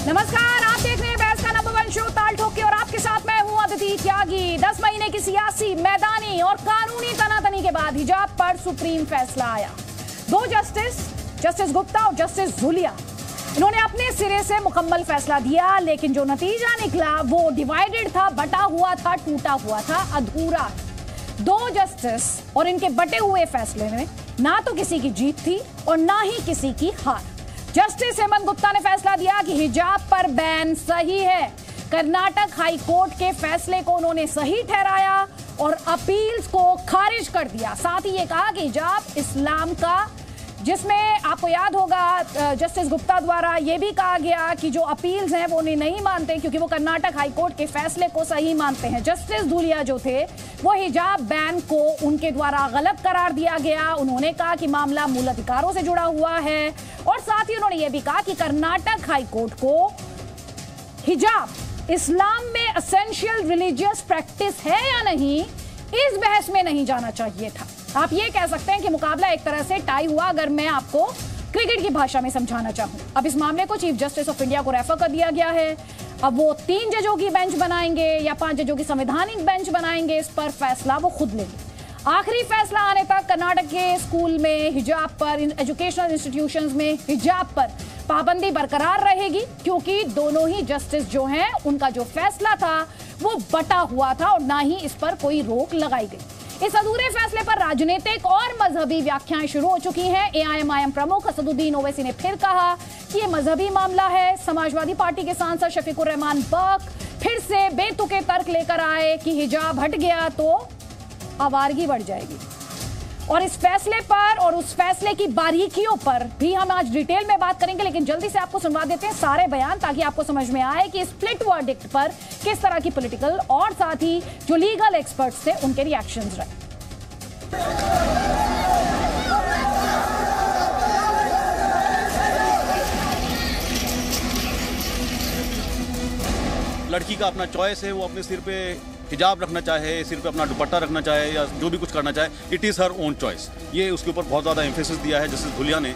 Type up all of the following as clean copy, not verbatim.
नमस्कार, आप देख रहे हैं बहस का नंबर 1 शो ताल ठोक के और आपके साथ मैं हूं अदिति त्यागी। 10 महीने की सियासी, मैदानी और कानूनी तनातनी के बाद हिजाब पर सुप्रीम फैसला आया। 2 जस्टिस गुप्ता और जस्टिस धूलिया, इन्होंने अपने सिरे से मुकम्मल फैसला दिया, लेकिन जो नतीजा निकला वो डिवाइडेड था, बटा हुआ था, टूटा हुआ था, अधूरा। 2 जस्टिस और इनके बटे हुए फैसले में ना तो किसी की जीत थी और ना ही किसी की हार। जस्टिस हेमंत गुप्ता ने फैसला दिया कि हिजाब पर बैन सही है। कर्नाटक हाई कोर्ट के फैसले को उन्होंने सही ठहराया और अपील्स को खारिज कर दिया। साथ ही ये कहा कि हिजाब इस्लाम का, जिसमें आपको याद होगा जस्टिस गुप्ता द्वारा ये भी कहा गया कि जो अपील्स हैं वो उन्हें नहीं मानते क्योंकि वो कर्नाटक हाई कोर्ट के फैसले को सही मानते हैं। जस्टिस धूलिया जो थे वो हिजाब बैन को उनके द्वारा गलत करार दिया गया। उन्होंने कहा कि मामला मूल अधिकारों से जुड़ा हुआ है और साथ ही उन्होंने ये भी कहा कि कर्नाटक हाई कोर्ट को हिजाब इस्लाम में एसेंशियल रिलीजियस प्रैक्टिस है या नहीं, इस बहस में नहीं जाना चाहिए था। आप ये कह सकते हैं कि मुकाबला एक तरह से टाई हुआ, अगर मैं आपको क्रिकेट की भाषा में समझाना चाहूं। अब इस मामले को चीफ जस्टिस ऑफ इंडिया को रेफर कर दिया गया है। अब वो 3 जजों की बेंच बनाएंगे या 5 जजों की संवैधानिक बेंच बनाएंगे, इस पर फैसला वो खुद लेंगे। आखिरी फैसला आने तक कर्नाटक के स्कूल में हिजाब पर, एजुकेशनल इंस्टीट्यूशंस में हिजाब पर पाबंदी बरकरार रहेगी, क्योंकि दोनों ही जस्टिस जो हैं उनका जो फैसला था वो बटा हुआ था और ना ही इस पर कोई रोक लगाई गई। इस अधूरे फैसले पर राजनीतिक और मजहबी व्याख्याएं शुरू हो चुकी हैं। एआईएमआईएम प्रमुख असदुद्दीन ओवैसी ने फिर कहा कि ये मजहबी मामला है। समाजवादी पार्टी के सांसद शफीकुर रहमान बक फिर से बेतुके तर्क लेकर आए कि हिजाब हट गया तो आवारगी बढ़ जाएगी। और इस फैसले पर और उस फैसले की बारीकियों पर भी हम आज डिटेल में बात करेंगे, लेकिन जल्दी से आपको सुनवा देते हैं सारे बयान ताकि आपको समझ में आए कि स्प्लिट वर्डिक्ट पर किस तरह की पॉलिटिकल और साथ ही जो लीगल एक्सपर्ट्स थे उनके रिएक्शंस रहे। लड़की का अपना चॉइस है, वो अपने सिर पे हिजाब रखना चाहे, सिर पे अपना दुपट्टा रखना चाहे या जो भी कुछ करना चाहे, it is her own choice. ये उसके ऊपर बहुत ज़्यादा एम्फेसिस दिया है जस्टिस धूलिया ने।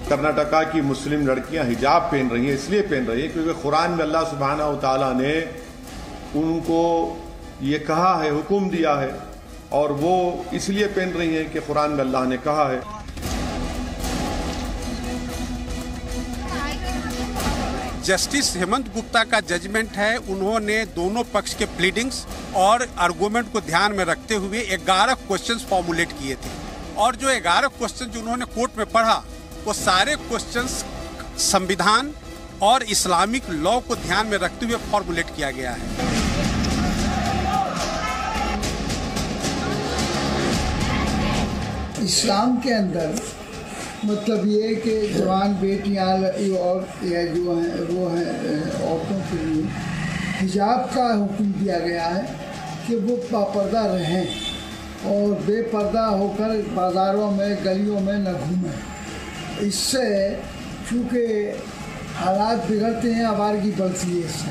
कर्नाटका की मुस्लिम लड़कियां हिजाब पहन रही हैं, इसलिए पहन रही हैं क्योंकि कुरान में अल्लाह सुब्हानहू व तआला ने उनको ये कहा है, हुक्म दिया है, और वो इसलिए पहन रही हैं कि कुरान में अल्लाह ने कहा है। जस्टिस हेमंत गुप्ता का जजमेंट है। उन्होंने दोनों पक्ष के प्लीडिंग्स और आर्गूमेंट को ध्यान में रखते हुए 11 क्वेश्चंस फॉर्मुलेट किए थे और जो 11 क्वेश्चन जो उन्होंने कोर्ट में पढ़ा वो सारे क्वेश्चंस संविधान और इस्लामिक लॉ को ध्यान में रखते हुए फॉर्मुलेट किया गया है। इस्लाम के अंदर मतलब ये कि जवान बेटियां और जो हैं वो हैं औरतों के लिए हिजाब का हुक्म दिया गया है कि वो बापर्दा रहें और बेपर्दा होकर बाज़ारों में गलियों में न घूमें। इससे चूँकि हालात बिगड़ते हैं, आवारगी बढ़ती है। इससे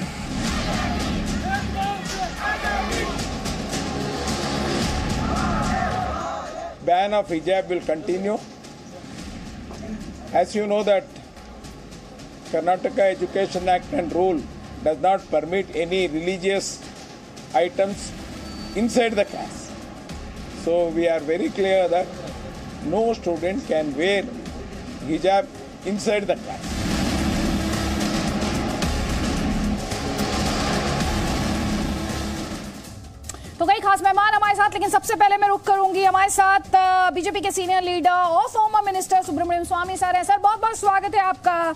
ban of hijab will continue. As you know that Karnataka Education Act and rule does not permit any religious items inside the class. So we are very clear that no student can wear hijab inside the class. तो कई खास मेहमान हमारे साथ, लेकिन सबसे पहले मैं रुक करूंगी हमारे साथ बीजेपी के सीनियर लीडर और फॉर्मर मिनिस्टर सुब्रमण्यम स्वामी सर हैं। सर, बहुत बहुत स्वागत है आपका।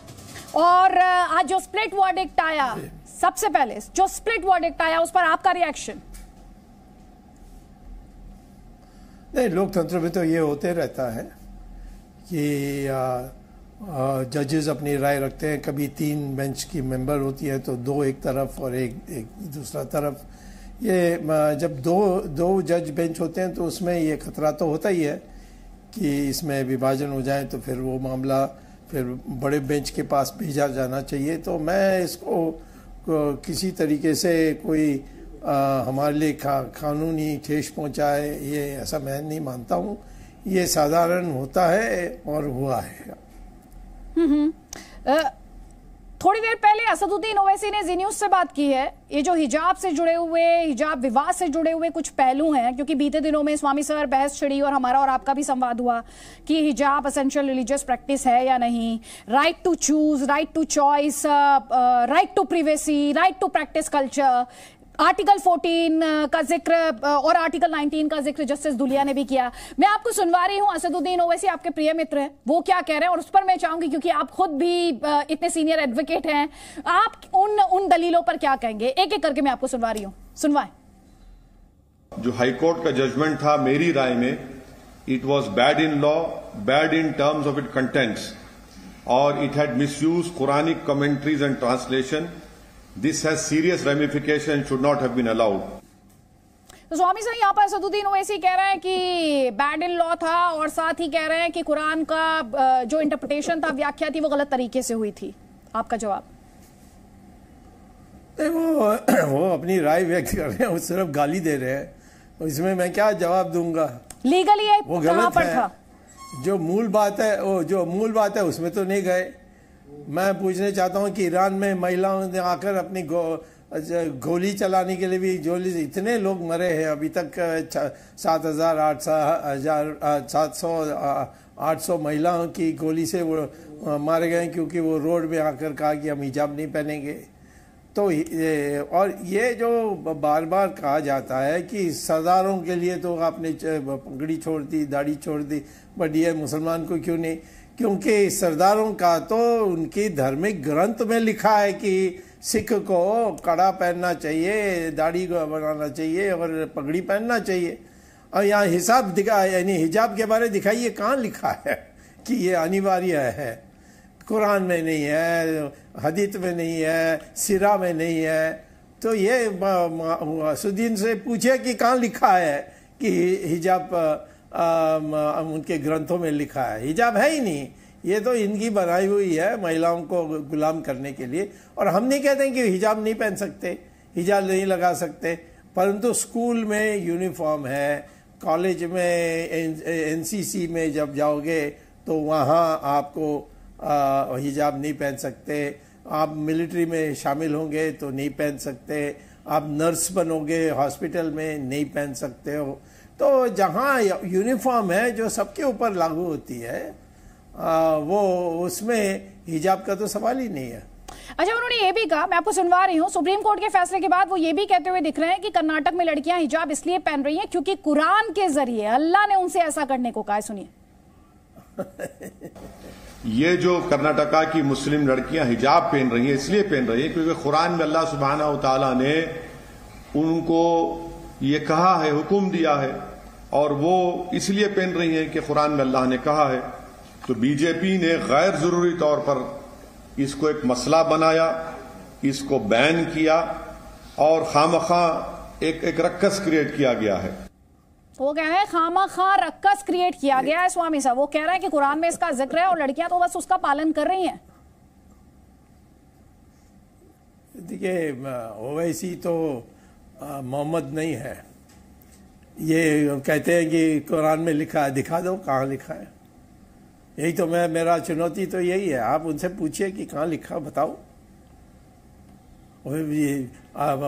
और आज जो स्प्लिट वर्डिक्ट आया, सबसे पहले जो स्प्लिट वर्डिक्ट आया उस पर आपका रिएक्शन? नहीं, लोकतंत्र में तो ये होते रहता है कि जजेस अपनी राय रखते हैं। कभी 3 बेंच की मेंबर होती है तो 2 एक तरफ और एक दूसरा तरफ। ये जब दो जज बेंच होते हैं तो उसमें ये खतरा तो होता ही है कि इसमें विभाजन हो जाए तो फिर वो मामला फिर बड़े बेंच के पास भेजा जाना चाहिए। तो मैं इसको किसी तरीके से कोई हमारे लिए कानूनी ठेस पहुंचाए, ये ऐसा मैं नहीं मानता हूं। ये साधारण होता है और हुआ है। थोड़ी देर पहले असदुद्दीन ओवैसी ने जी न्यूज से बात की है। ये जो हिजाब से जुड़े हुए, हिजाब विवाद से जुड़े हुए कुछ पहलू हैं, क्योंकि बीते दिनों में स्वामी सर बहस छिड़ी और हमारा और आपका भी संवाद हुआ कि हिजाब एसेंशियल रिलीजियस प्रैक्टिस है या नहीं, right to choose, right to choice, right to privacy, right to practice culture, article 14 का जिक्र और आर्टिकल 19 का जिक्र जस्टिस दुलिया ने भी किया। मैं आपको सुनवा रही हूं, असदुद्दीन ओवैसी आपके प्रिय मित्र हैं, वो क्या कह रहे हैं और उस पर मैं चाहूंगी, क्योंकि आप खुद भी इतने सीनियर एडवोकेट हैं, आप उन दलीलों पर क्या कहेंगे? एक एक करके मैं आपको सुनवा रही हूं, सुनवाएं। जो हाईकोर्ट का जजमेंट था, मेरी राय में it was bad in law, bad in terms of it contents, और it had misuse Quranic commentaries and translation. This has serious ramifications and should not have been allowed. तो स्वामी साहब यहाँ पर असदुद्दीन ओवैसी कह रहे हैं कि बैड इन लॉ था और साथ ही कह रहे हैं कि कुरान का जो इंटरप्रिटेशन था, व्याख्या थी, वो गलत तरीके से हुई थी। आपका जवाब? वो अपनी राय व्यक्त कर रहे हैं, वो सिर्फ गाली दे रहे हैं, इसमें मैं क्या जवाब दूंगा? लीगली वो गलत है। जो मूल बात है उसमें तो नहीं गए। मैं पूछना चाहता हूं कि ईरान में महिलाओं ने आकर अपनी गोली चलाने के लिए भी इतने लोग मरे हैं अभी तक, 7,800 महिलाओं की गोली से वो मारे गए क्योंकि वो रोड में आकर कहा कि हम हिजाब नहीं पहनेंगे। तो और ये जो बार बार कहा जाता है कि सरदारों के लिए तो आपने पगड़ी छोड़ दी, दाढ़ी छोड़ दी, बट ये मुसलमान को क्यों नहीं? क्योंकि सरदारों का तो उनकी धार्मिक ग्रंथ में लिखा है कि सिख को कड़ा पहनना चाहिए, दाढ़ी बनाना चाहिए और पगड़ी पहनना चाहिए। और यहाँ हिसाब यानी हिजाब के बारे दिखाइए, कहाँ लिखा है कि ये अनिवार्य है? कुरान में नहीं है, हदीत में नहीं है, सिरा में नहीं है। तो ये असदुद्दीन से पूछे कि कहाँ लिखा है कि हिजाब उनके ग्रंथों में लिखा है? हिजाब है ही नहीं, ये तो इनकी बनाई हुई है महिलाओं को गुलाम करने के लिए। और हम नहीं कहते हैं कि हिजाब नहीं पहन सकते, हिजाब नहीं लगा सकते, परंतु स्कूल में यूनिफॉर्म है, कॉलेज में एनसीसी में जब जाओगे तो वहाँ आपको हिजाब नहीं पहन सकते, आप मिलिट्री में शामिल होंगे तो नहीं पहन सकते, आप नर्स बनोगे हॉस्पिटल में नहीं पहन सकते हो। तो जहाँ यूनिफॉर्म है जो सबके ऊपर लागू होती है, वो उसमें हिजाब का तो सवाल ही नहीं है। अच्छा, उन्होंने ये भी कहा, मैं आपको सुनवा रही हूँ, सुप्रीम कोर्ट के फैसले के बाद वो ये भी कहते हुए दिख रहे हैं कि कर्नाटक में लड़कियां हिजाब इसलिए पहन रही हैं क्योंकि कुरान के जरिए अल्लाह ने उनसे ऐसा करने को कहा। सुनिए। ये जो कर्नाटका की मुस्लिम लड़कियां हिजाब पहन रही हैं, इसलिए पहन रही हैं क्योंकि कुरान में अल्लाह सुब्हानहू तआला ने उनको ये कहा है, हुक्म दिया है, और वो इसलिए पहन रही हैं कि कुरान में अल्लाह ने कहा है। तो बीजेपी ने गैर जरूरी तौर पर इसको एक मसला बनाया, इसको बैन किया और खामखा एक रक्कस क्रिएट किया गया है। वो कह रहे हैं खामखा रक्कस क्रिएट किया गया है। स्वामी साहब वो कह रहे हैं कि कुरान में इसका जिक्र है और लड़कियां तो बस उसका पालन कर रही हैं। देखिए, ओवैसी तो मोहम्मद नहीं है। ये कहते हैं कि कुरान में लिखा है, दिखा दो कहाँ लिखा है। यही तो मेरा चुनौती तो यही है, आप उनसे पूछिए कि कहाँ लिखा, बताओ।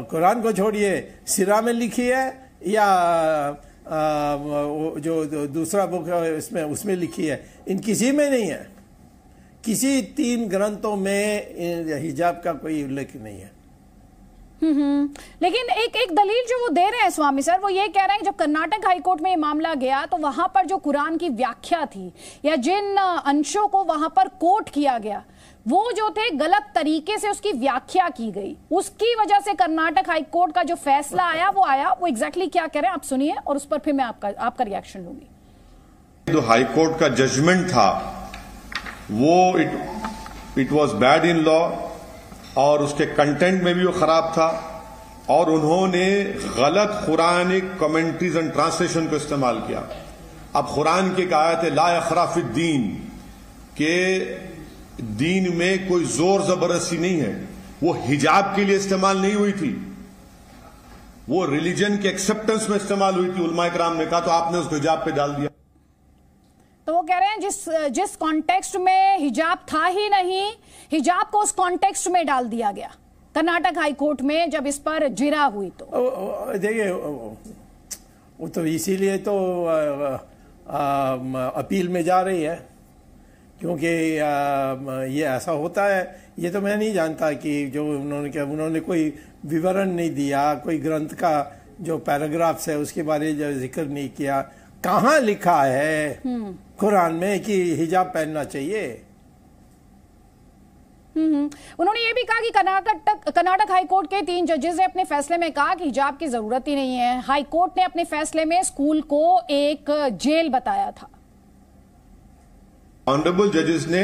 कुरान को छोड़िए, सिरा में लिखी है या जो दूसरा बुक है उसमें लिखी है, इन किसी में नहीं है। किसी 3 ग्रंथों में हिजाब का कोई उल्लेख नहीं है। लेकिन एक दलील जो वो दे रहे हैं स्वामी सर, वो ये कह रहे हैं जब कर्नाटक हाईकोर्ट में ये मामला गया तो वहां पर जो कुरान की व्याख्या थी या जिन अंशों को वहां पर कोट किया गया, वो जो थे गलत तरीके से उसकी व्याख्या की गई। उसकी वजह से कर्नाटक हाईकोर्ट का जो फैसला आया वो एग्जैक्टली क्या कह रहे हैं आप सुनिए, और उस पर फिर मैं आपका रिएक्शन लूंगी। जो हाईकोर्ट का जजमेंट था वो it was bad in law और उसके कंटेंट में भी वो खराब था, और उन्होंने गलत कुरानिक कमेंट्रीज एंड ट्रांसलेशन को इस्तेमाल किया। अब कुरान की एक आयत है ला यखरा फिद्दीन, के दीन में कोई जोर जबरदस्ती नहीं है। वो हिजाब के लिए इस्तेमाल नहीं हुई थी, वो रिलीजन के एक्सेप्टेंस में इस्तेमाल हुई थी। उलमा इकराम ने कहा तो आपने उसको हिजाब पे डाल दिया। तो वो कह रहे हैं जिस कॉन्टेक्स्ट में हिजाब था ही नहीं, हिजाब को उस कॉन्टेक्स्ट में डाल दिया गया कर्नाटक हाई कोर्ट में जब इस पर जिरा हुई। तो देखिए वो तो इसीलिए तो अपील में जा रही है, क्योंकि ये ऐसा होता है। ये तो मैं नहीं जानता कि जो उन्होंने कोई विवरण नहीं दिया, कोई ग्रंथ का जो पैराग्राफ्स है उसके बारे में जिक्र नहीं किया। कहाँ लिखा है कुरान में कि हिजाब पहनना चाहिए? उन्होंने ये भी कहा कि कर्नाटक हाई कोर्ट के 3 जजेस ने अपने फैसले में कहा कि हिजाब की जरूरत ही नहीं है। हाई कोर्ट ने अपने फैसले में स्कूल को एक जेल बताया था। ऑनरेबल जजेस ने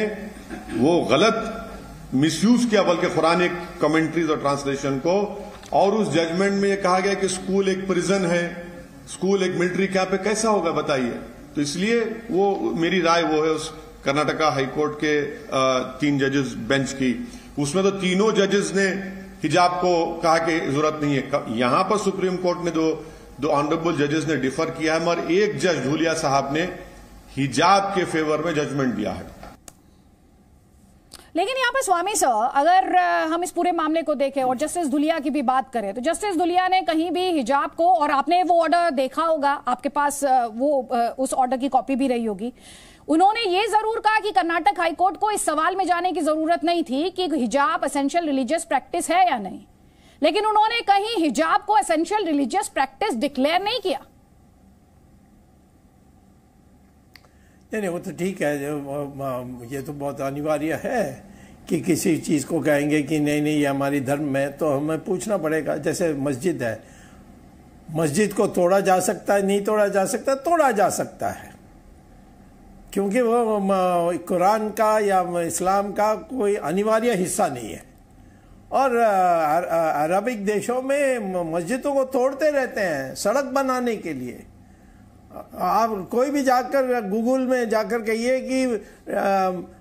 वो गलत मिसयूज किया बल्कि कुरानिक कमेंट्रीज और ट्रांसलेशन को, और उस जजमेंट में ये कहा गया कि स्कूल एक प्रिजन है, स्कूल एक मिलिट्री कैंप है। कैसा होगा बताइए? तो इसलिए वो मेरी राय वो है उस कर्नाटका हाईकोर्ट के 3 जजेस बेंच की, उसमें तो तीनों जजेस ने हिजाब को कहा कि जरूरत नहीं है। यहां पर सुप्रीम कोर्ट ने दो ऑनरेबल जजेस ने डिफर किया है, मगर एक जज धूलिया साहब ने हिजाब के फेवर में जजमेंट दिया है। लेकिन यहाँ पर स्वामी सर, अगर हम इस पूरे मामले को देखें और जस्टिस धुलिया की भी बात करें, तो जस्टिस धुलिया ने कहीं भी हिजाब को, और आपने वो ऑर्डर देखा होगा, आपके पास वो उस ऑर्डर की कॉपी भी रही होगी, उन्होंने ये जरूर कहा कि कर्नाटक हाईकोर्ट को इस सवाल में जाने की जरूरत नहीं थी कि हिजाब एसेंशियल रिलीजियस प्रैक्टिस है या नहीं, लेकिन उन्होंने कहीं हिजाब को एसेंशियल रिलीजियस प्रैक्टिस डिक्लेयर नहीं किया। नहीं, वो तो ठीक है, ये तो बहुत अनिवार्य है कि किसी चीज़ को कहेंगे कि नहीं ये हमारी धर्म में, तो हमें पूछना पड़ेगा। जैसे मस्जिद है, मस्जिद को तोड़ा जा सकता है, नहीं तोड़ा जा सकता, तोड़ा जा सकता है, क्योंकि वो कुरान का या इस्लाम का कोई अनिवार्य हिस्सा नहीं है। और अरबिक देशों में मस्जिदों को तोड़ते रहते हैं सड़क बनाने के लिए। आप कोई भी जाकर गूगल में जाकर कहिए कि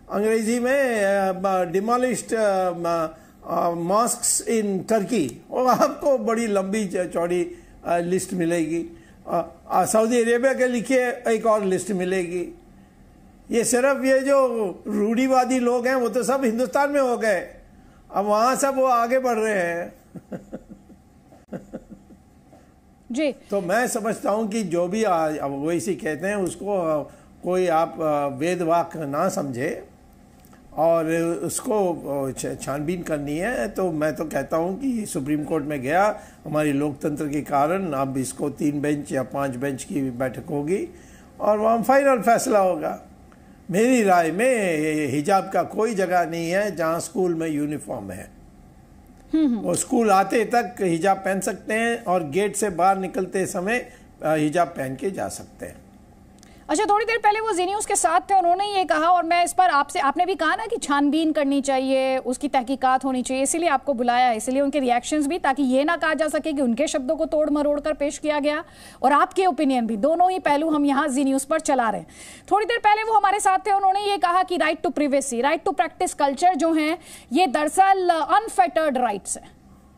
अंग्रेजी में डिमोलिश्ड मॉस्क्स इन टर्की, और आपको बड़ी लंबी चौड़ी लिस्ट मिलेगी। सऊदी अरेबिया के लिखिए एक और लिस्ट मिलेगी। ये सिर्फ ये जो रूढ़िवादी लोग हैं वो तो सब हिंदुस्तान में हो गए, अब वहां सब वो आगे बढ़ रहे हैं। जी, तो मैं समझता हूं कि जो भी वो इसी कहते हैं उसको कोई आप वेद वाक ना समझे और उसको छानबीन करनी है। तो मैं तो कहता हूं कि सुप्रीम कोर्ट में गया, हमारी लोकतंत्र के कारण अब इसको 3 बेंच या 5 बेंच की बैठक होगी और वहाँ फाइनल फैसला होगा। मेरी राय में हिजाब का कोई जगह नहीं है जहाँ स्कूल में यूनिफॉर्म है। वो स्कूल आते तक हिजाब पहन सकते हैं और गेट से बाहर निकलते समय हिजाब पहन के जा सकते हैं। अच्छा, थोड़ी देर पहले वो जी न्यूज के साथ थे, उन्होंने ये कहा, और मैं इस पर आपने भी कहा ना कि छानबीन करनी चाहिए, उसकी तहकीकात होनी चाहिए, इसीलिए आपको बुलाया, इसीलिए उनके रिएक्शंस भी, ताकि ये ना कहा जा सके कि उनके शब्दों को तोड़ मरोड़ कर पेश किया गया और आपके ओपिनियन भी, दोनों ही पहलू हम यहाँ जी न्यूज पर चला रहे हैं। थोड़ी देर पहले वो हमारे साथ थे, उन्होंने ये कहा कि right to privacy, right to practice culture जो है ये दरअसल अनफेटर्ड राइट्स है,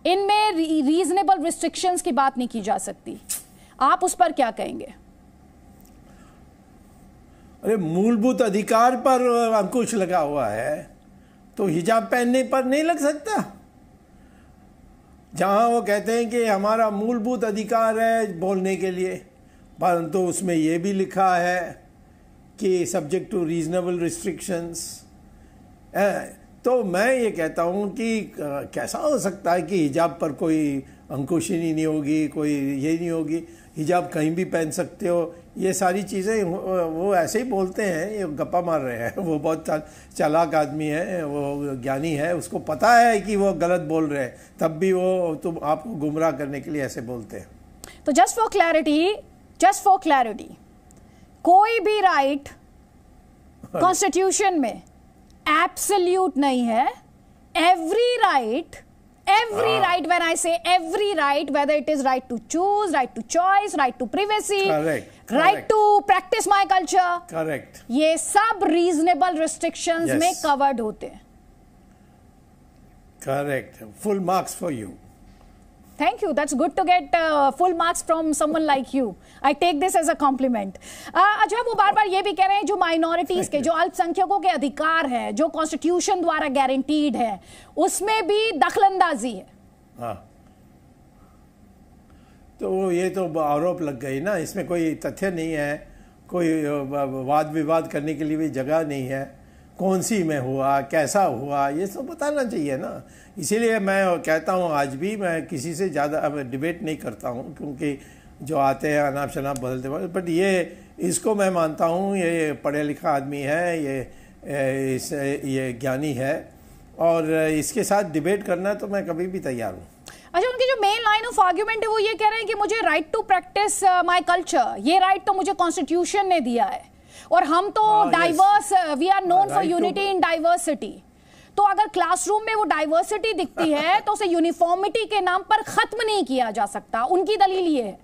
इनमें रीजनेबल रिस्ट्रिक्शंस की बात नहीं की जा सकती। आप उस पर क्या कहेंगे? अरे, मूलभूत अधिकार पर अंकुश लगा हुआ है तो हिजाब पहनने पर नहीं लग सकता? जहां वो कहते हैं कि हमारा मूलभूत अधिकार है बोलने के लिए, परंतु उसमें यह भी लिखा है कि सब्जेक्ट टू रीजनेबल रिस्ट्रिक्शंस। तो मैं ये कहता हूं कि कैसा हो सकता है कि हिजाब पर कोई अंकुश ही नहीं होगी, कोई ये नहीं होगी, हिजाब कहीं भी पहन सकते हो। ये सारी चीज़ें वो ऐसे ही बोलते हैं, ये गप्पा मार रहे हैं। वो बहुत चालाक आदमी है, वो ज्ञानी है, उसको पता है कि वो गलत बोल रहे हैं, तब भी वो तुम आपको गुमराह करने के लिए ऐसे बोलते हैं। तो जस्ट फॉर क्लैरिटी, कोई भी राइट कॉन्स्टिट्यूशन में एब्सोल्यूट नहीं है। Every right, when I say every right, whether it is right to choose, right to choice, right to privacy, right to practice my culture, correct, ये सब reasonable restrictions में covered होते हैं। Correct, full marks for you. Thank you. That's good to get full marks from someone like you. I take this as a compliment. अच्छा, वो बार बार ये भी कह रहे हैं जो माइनॉरिटीज के, जो अल्पसंख्यकों के अधिकार है, जो कॉन्स्टिट्यूशन द्वारा गारंटीड है, उसमें भी दखलंदाजी है। हाँ, तो ये तो आरोप लग गई ना, इसमें कोई तथ्य नहीं है, कोई वाद विवाद करने के लिए भी जगह नहीं है। कौन सी में हुआ, कैसा हुआ, ये सब बताना चाहिए ना। इसीलिए मैं कहता हूँ, आज भी मैं किसी से ज़्यादा अब डिबेट नहीं करता हूँ, क्योंकि जो आते हैं अनाप शनाप बदलते बदलते, बट इसको मैं मानता हूँ ये पढ़ा लिखा आदमी है, ये ज्ञानी है, और इसके साथ डिबेट करना तो मैं कभी भी तैयार हूँ। अच्छा, उनकी जो मेन लाइन ऑफ आर्ग्यूमेंट है वो ये कह रहे हैं कि मुझे right to practice my culture, ये राइट तो मुझे कॉन्स्टिट्यूशन ने दिया है, और हम तो diverse, we are known for unity in diversity. तो अगर क्लासरूम में वो डाइवर्सिटी दिखती है तो उसे यूनिफॉर्मिटी के नाम पर खत्म नहीं किया जा सकता। उनकी दलील ये है।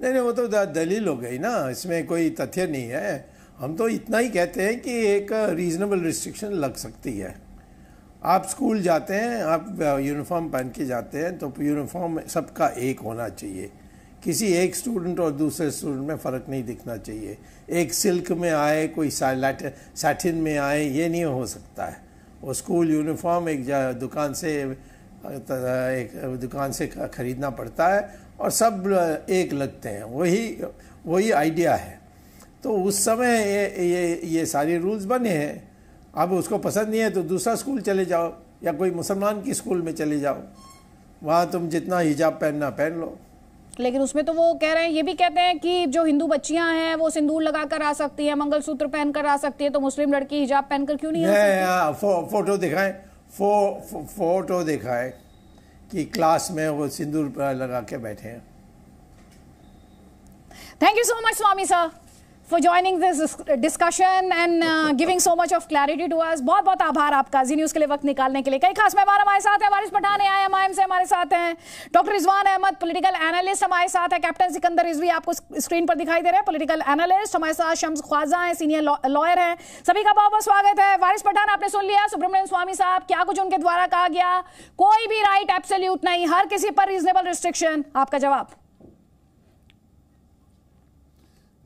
नहीं, वो तो दलील हो गई ना, इसमें कोई तथ्य नहीं है। हम तो इतना ही कहते हैं कि एक रीजनेबल रिस्ट्रिक्शन लग सकती है। आप स्कूल जाते हैं, आप यूनिफॉर्म पहन के जाते हैं, तो यूनिफॉर्म सबका एक होना चाहिए। किसी एक स्टूडेंट और दूसरे स्टूडेंट में फ़र्क नहीं दिखना चाहिए। एक सिल्क में आए, कोई सैटिन में आए, ये नहीं हो सकता है। वो स्कूल यूनिफॉर्म एक दुकान से ख़रीदना पड़ता है, और सब एक लगते हैं। वही आइडिया है। तो उस समय ये सारे रूल्स बने हैं। अब उसको पसंद नहीं है तो दूसरा स्कूल चले जाओ, या कोई मुसलमान की स्कूल में चले जाओ, वहाँ तुम जितना हिजाब पहनना पहन लो। लेकिन उसमें तो वो कह रहे हैं, ये भी कहते हैं कि जो हिंदू बच्चियां हैं वो सिंदूर लगाकर आ सकती हैं, मंगलसूत्र पहनकर आ सकती है, तो मुस्लिम लड़की हिजाब पहनकर क्यों नहीं आ सकती? फोटो दिखाएं, फोटो दिखाएं कि क्लास में वो सिंदूर लगा के बैठे हैं। Thank you so much Swami sir for joining this discussion and giving so much of clarity to us. बहुत बहुत आभार आपका जी न्यूज़ के लिए वक्त निकालने के लिए। कई खास मेहमान हमारे साथ हैं। वारिस पठान IIM से हमारे साथ हैं, doctor Rizwan Ahmed political analyst हमारे साथ है, कैप्टन सिकंदर रिजवी आपको स्क्रीन पर दिखाई दे रहे हैं, पॉलिटिकल एनालिस्ट हमारे साथ, शम्स ख्वाजा हैं, सीनियर लॉयर हैं। सभी का बहुत बहुत स्वागत है। वारिस पठान, आपने सुन लिया सुब्रमण्यम स्वामी साहब, क्या कुछ उनके द्वारा कहा गया। कोई भी राइट एब्सोल्यूट नहीं, हर किसी पर रीजनेबल रिस्ट्रिक्शन। आपका जवाब?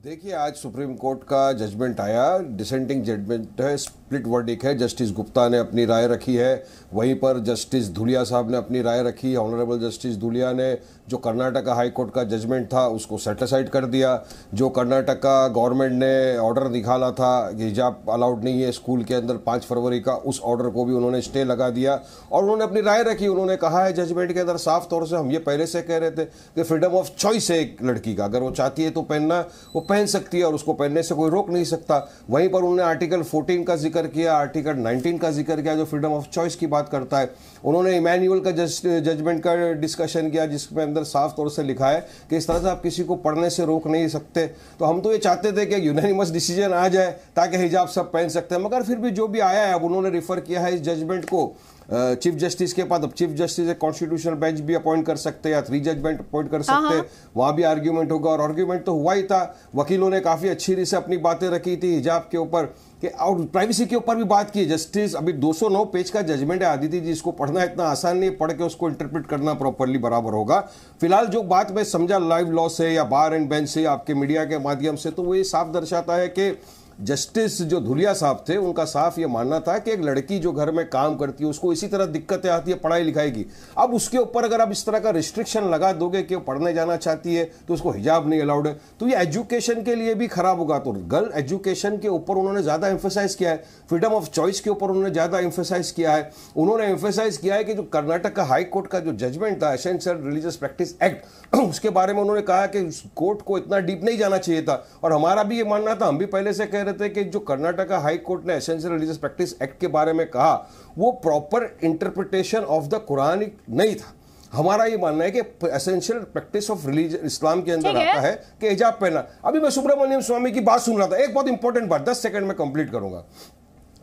देखिए, आज सुप्रीम कोर्ट का जजमेंट आया, डिसेंटिंग जजमेंट है, स्प्लिट वर्डिक्ट है। जस्टिस गुप्ता ने अपनी राय रखी है, वहीं पर जस्टिस धुलिया साहब ने अपनी राय रखी है। ऑनरेबल जस्टिस धुलिया ने जो कर्नाटका हाई कोर्ट का जजमेंट था उसको सेटिसाइड कर दिया। जो कर्नाटका गवर्नमेंट ने ऑर्डर निकाला था कि हिजाब अलाउड नहीं है स्कूल के अंदर 5 फरवरी का, उस ऑर्डर को भी उन्होंने स्टे लगा दिया और उन्होंने अपनी राय रखी। उन्होंने कहा है जजमेंट के अंदर साफ तौर से, हम ये पहले से कह रहे थे कि फ्रीडम ऑफ चॉइस है एक लड़की का, अगर वो चाहती है तो पहनना वो पहन सकती है और उसको पहनने से कोई रोक नहीं सकता। वहीं पर उन्होंने आर्टिकल 14 का जिक्र किया, आर्टिकल 19 का जिक्र किया जो फ्रीडम ऑफ चॉइस की बात करता है। उन्होंने इमैनुअल का जजमेंट का डिस्कशन किया जिसमें अंदर साफ तौर से लिखा है कि इस तरह से आप किसी को पढ़ने से रोक नहीं सकते। तो हम तो ये चाहते थे कि यूनानिमस डिसीजन आ जाए ताकि हिजाब सब पहन सकते हैं, मगर फिर भी जो भी आया है, अब उन्होंने रिफर किया है इस जजमेंट को चीफ जस्टिस के पास। अब चीफ जस्टिस एक कॉन्स्टिट्यूशनल बेंच भी अपॉइंट कर सकते हैं या 3 जजमेंट अपॉइंट कर सकते हैं, वहां भी आर्ग्यूमेंट होगा। और आर्ग्यूमेंट तो हुआ ही था, वकीलों ने काफी अच्छी रीति से अपनी बातें रखी थी हिजाब के ऊपर और प्राइवेसी के ऊपर भी बात की। जस्टिस अभी 209 पेज का जजमेंट है आदित्य जी, इसको पढ़ना इतना आसान नहीं, पढ़ के उसको इंटरप्रेट करना प्रॉपरली बराबर होगा। फिलहाल जो बात मैं समझा लाइव लॉ से या बार एंड बेंच से आपके मीडिया के माध्यम से, तो वो ये साफ दर्शाता है कि जस्टिस जो धुलिया साहब थे उनका साफ ये मानना था कि एक लड़की जो घर में काम करती है उसको इसी तरह दिक्कतें आती है पढ़ाई लिखाई की। अब उसके ऊपर अगर आप इस तरह का रिस्ट्रिक्शन लगा दोगे कि वो पढ़ने जाना चाहती है तो उसको हिजाब नहीं अलाउड है, तो ये एजुकेशन के लिए भी खराब होगा। तो गर्ल एजुकेशन के ऊपर उन्होंने ज्यादा एम्फेसाइज किया है, फ्रीडम ऑफ चॉइस के ऊपर उन्होंने ज्यादा एम्फेसाइज किया है। उन्होंने एम्फेसाइज किया है कि जो कर्नाटक का हाई कोर्ट का जो जजमेंट था एसेंशियल रिलीजियस प्रैक्टिस एक्ट, उसके बारे में उन्होंने कहा कि कोर्ट को इतना डीप नहीं जाना चाहिए था। और हमारा भी ये मानना था, हम भी पहले से कह रहे थे कि जो कर्नाटका हाई कोर्ट ने एसेंशियल रिलीजियस प्रैक्टिस एक्ट के बारे में कहा वो proper interpretation of the Quran नहीं था। हमारा ये मानना है कि एसेंशियल प्रैक्टिस ऑफ रिलीजन इस्लाम के अंदर आता है कि हिजाब पहनना। अभी मैं सुब्रमण्यम स्वामी की बात सुन रहा था, एक बहुत इंपॉर्टेंट बात 10 सेकंड में कंप्लीट करूंगा।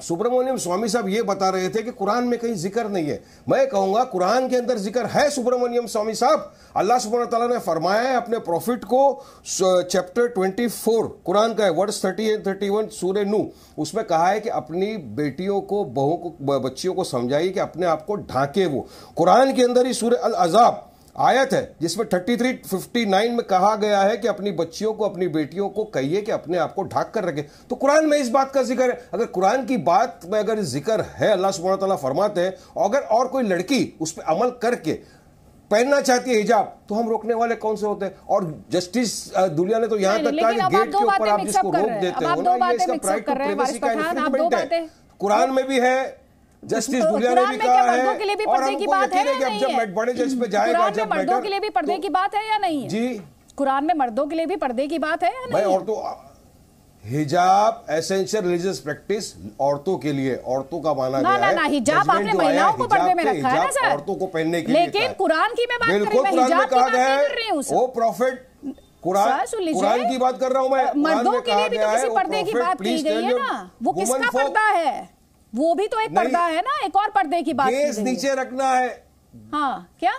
सुब्रमण्यम स्वामी साहब ये बता रहे थे कि कुरान में कहीं जिक्र नहीं है। मैं कहूंगा कुरान के अंदर जिक्र है सुब्रमण्यम स्वामी साहब। अल्लाह सुब्हानहू व तआला ने फरमाया है अपने प्रॉफिट को, चैप्टर 24 कुरान का है, वर्ड्स 30 और 31 सूरह नूह, उसमें कहा है कि अपनी बेटियों को, बहू को, बच्चियों को समझाइए कि अपने आप को ढांके। वो कुरान के अंदर ही सूरह अल अज़ाब आयत है जिसमें 33-59 में कहा गया है कि अपनी बच्चियों को, अपनी बेटियों को कहिए कि अपने आप को ढाक कर रखें। तो कुरान में इस बात का जिक्र है। अगर कुरान की बात में अगर जिक्र है, अल्लाह सुब्हानहू व तआला फरमाते हैं, अगर और कोई लड़की उस पर अमल करके पहनना चाहती है हिजाब, तो हम रोकने वाले कौन से होते हैं? और जस्टिस दुलिया ने तो यहां तक कहा कि गेट के ऊपर आप जिसको रोक देते हो ना, ये इसका प्राइवेट टू प्राइवेसी का इन्फ्रिंजमेंट है। कुरान में भी है, जस्टिस दुलिया ने भी कहा है, मर्दों के लिए भी पर्दे की बात है या नहीं है? बड़े जज पे जाएगा, जब मर्दों के लिए भी पर्दे की बात है या नहीं है जी? कुरान में मर्दों के लिए भी पर्दे की बात है या नहीं? और तो हिजाब एसेंशियल रिलीजियस प्रैक्टिस औरतों के लिए, औरतों का माना गया है। ना हिजाब आपने महिलाओं को पर्दे में रखा है ना सर, औरतों को पहनने के लिए। लेकिन कुरान की मैं बात कर रही हूं, बिल्कुल हिजाब की बात नहीं कर रही हूं। ओ प्रॉफिट, कुरान की बात कर रहा हूं मैं। मर्दों के लिए भी तो किसी पर्दे की बात की गई है ना, वो किसका पर्दा है? वो भी तो एक पर्दा है ना, एक और पर्दे की बात। गेस नीचे रखना है। हाँ, क्या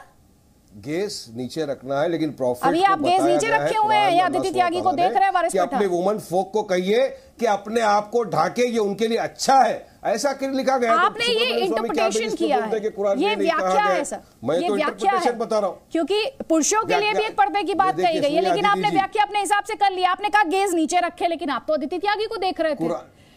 गेस नीचे रखना है, लेकिन प्रॉफिट अभी आप गेस नीचे रखे हुए हैं या अदिति त्यागी को देख रहे हैं वारिस पठान? अपने वुमन फोक को कहिए कि अपने आप को ढाके, ये उनके लिए अच्छा है, ऐसा क्यों लिखा गया? आपने ये इंटरप्रिटेशन किया है, ये व्याख्या है सर, मैं तो इंटरप्रिटेशन बता रहा हूं। क्योंकि पुरुषों के लिए भी एक पर्दे की बात कही गई है, लेकिन आपने व्याख्या अपने हिसाब से कर लिया। आपने कहा गेज नीचे रखे, लेकिन आप तो अदिति त्यागी को देख रहे थे।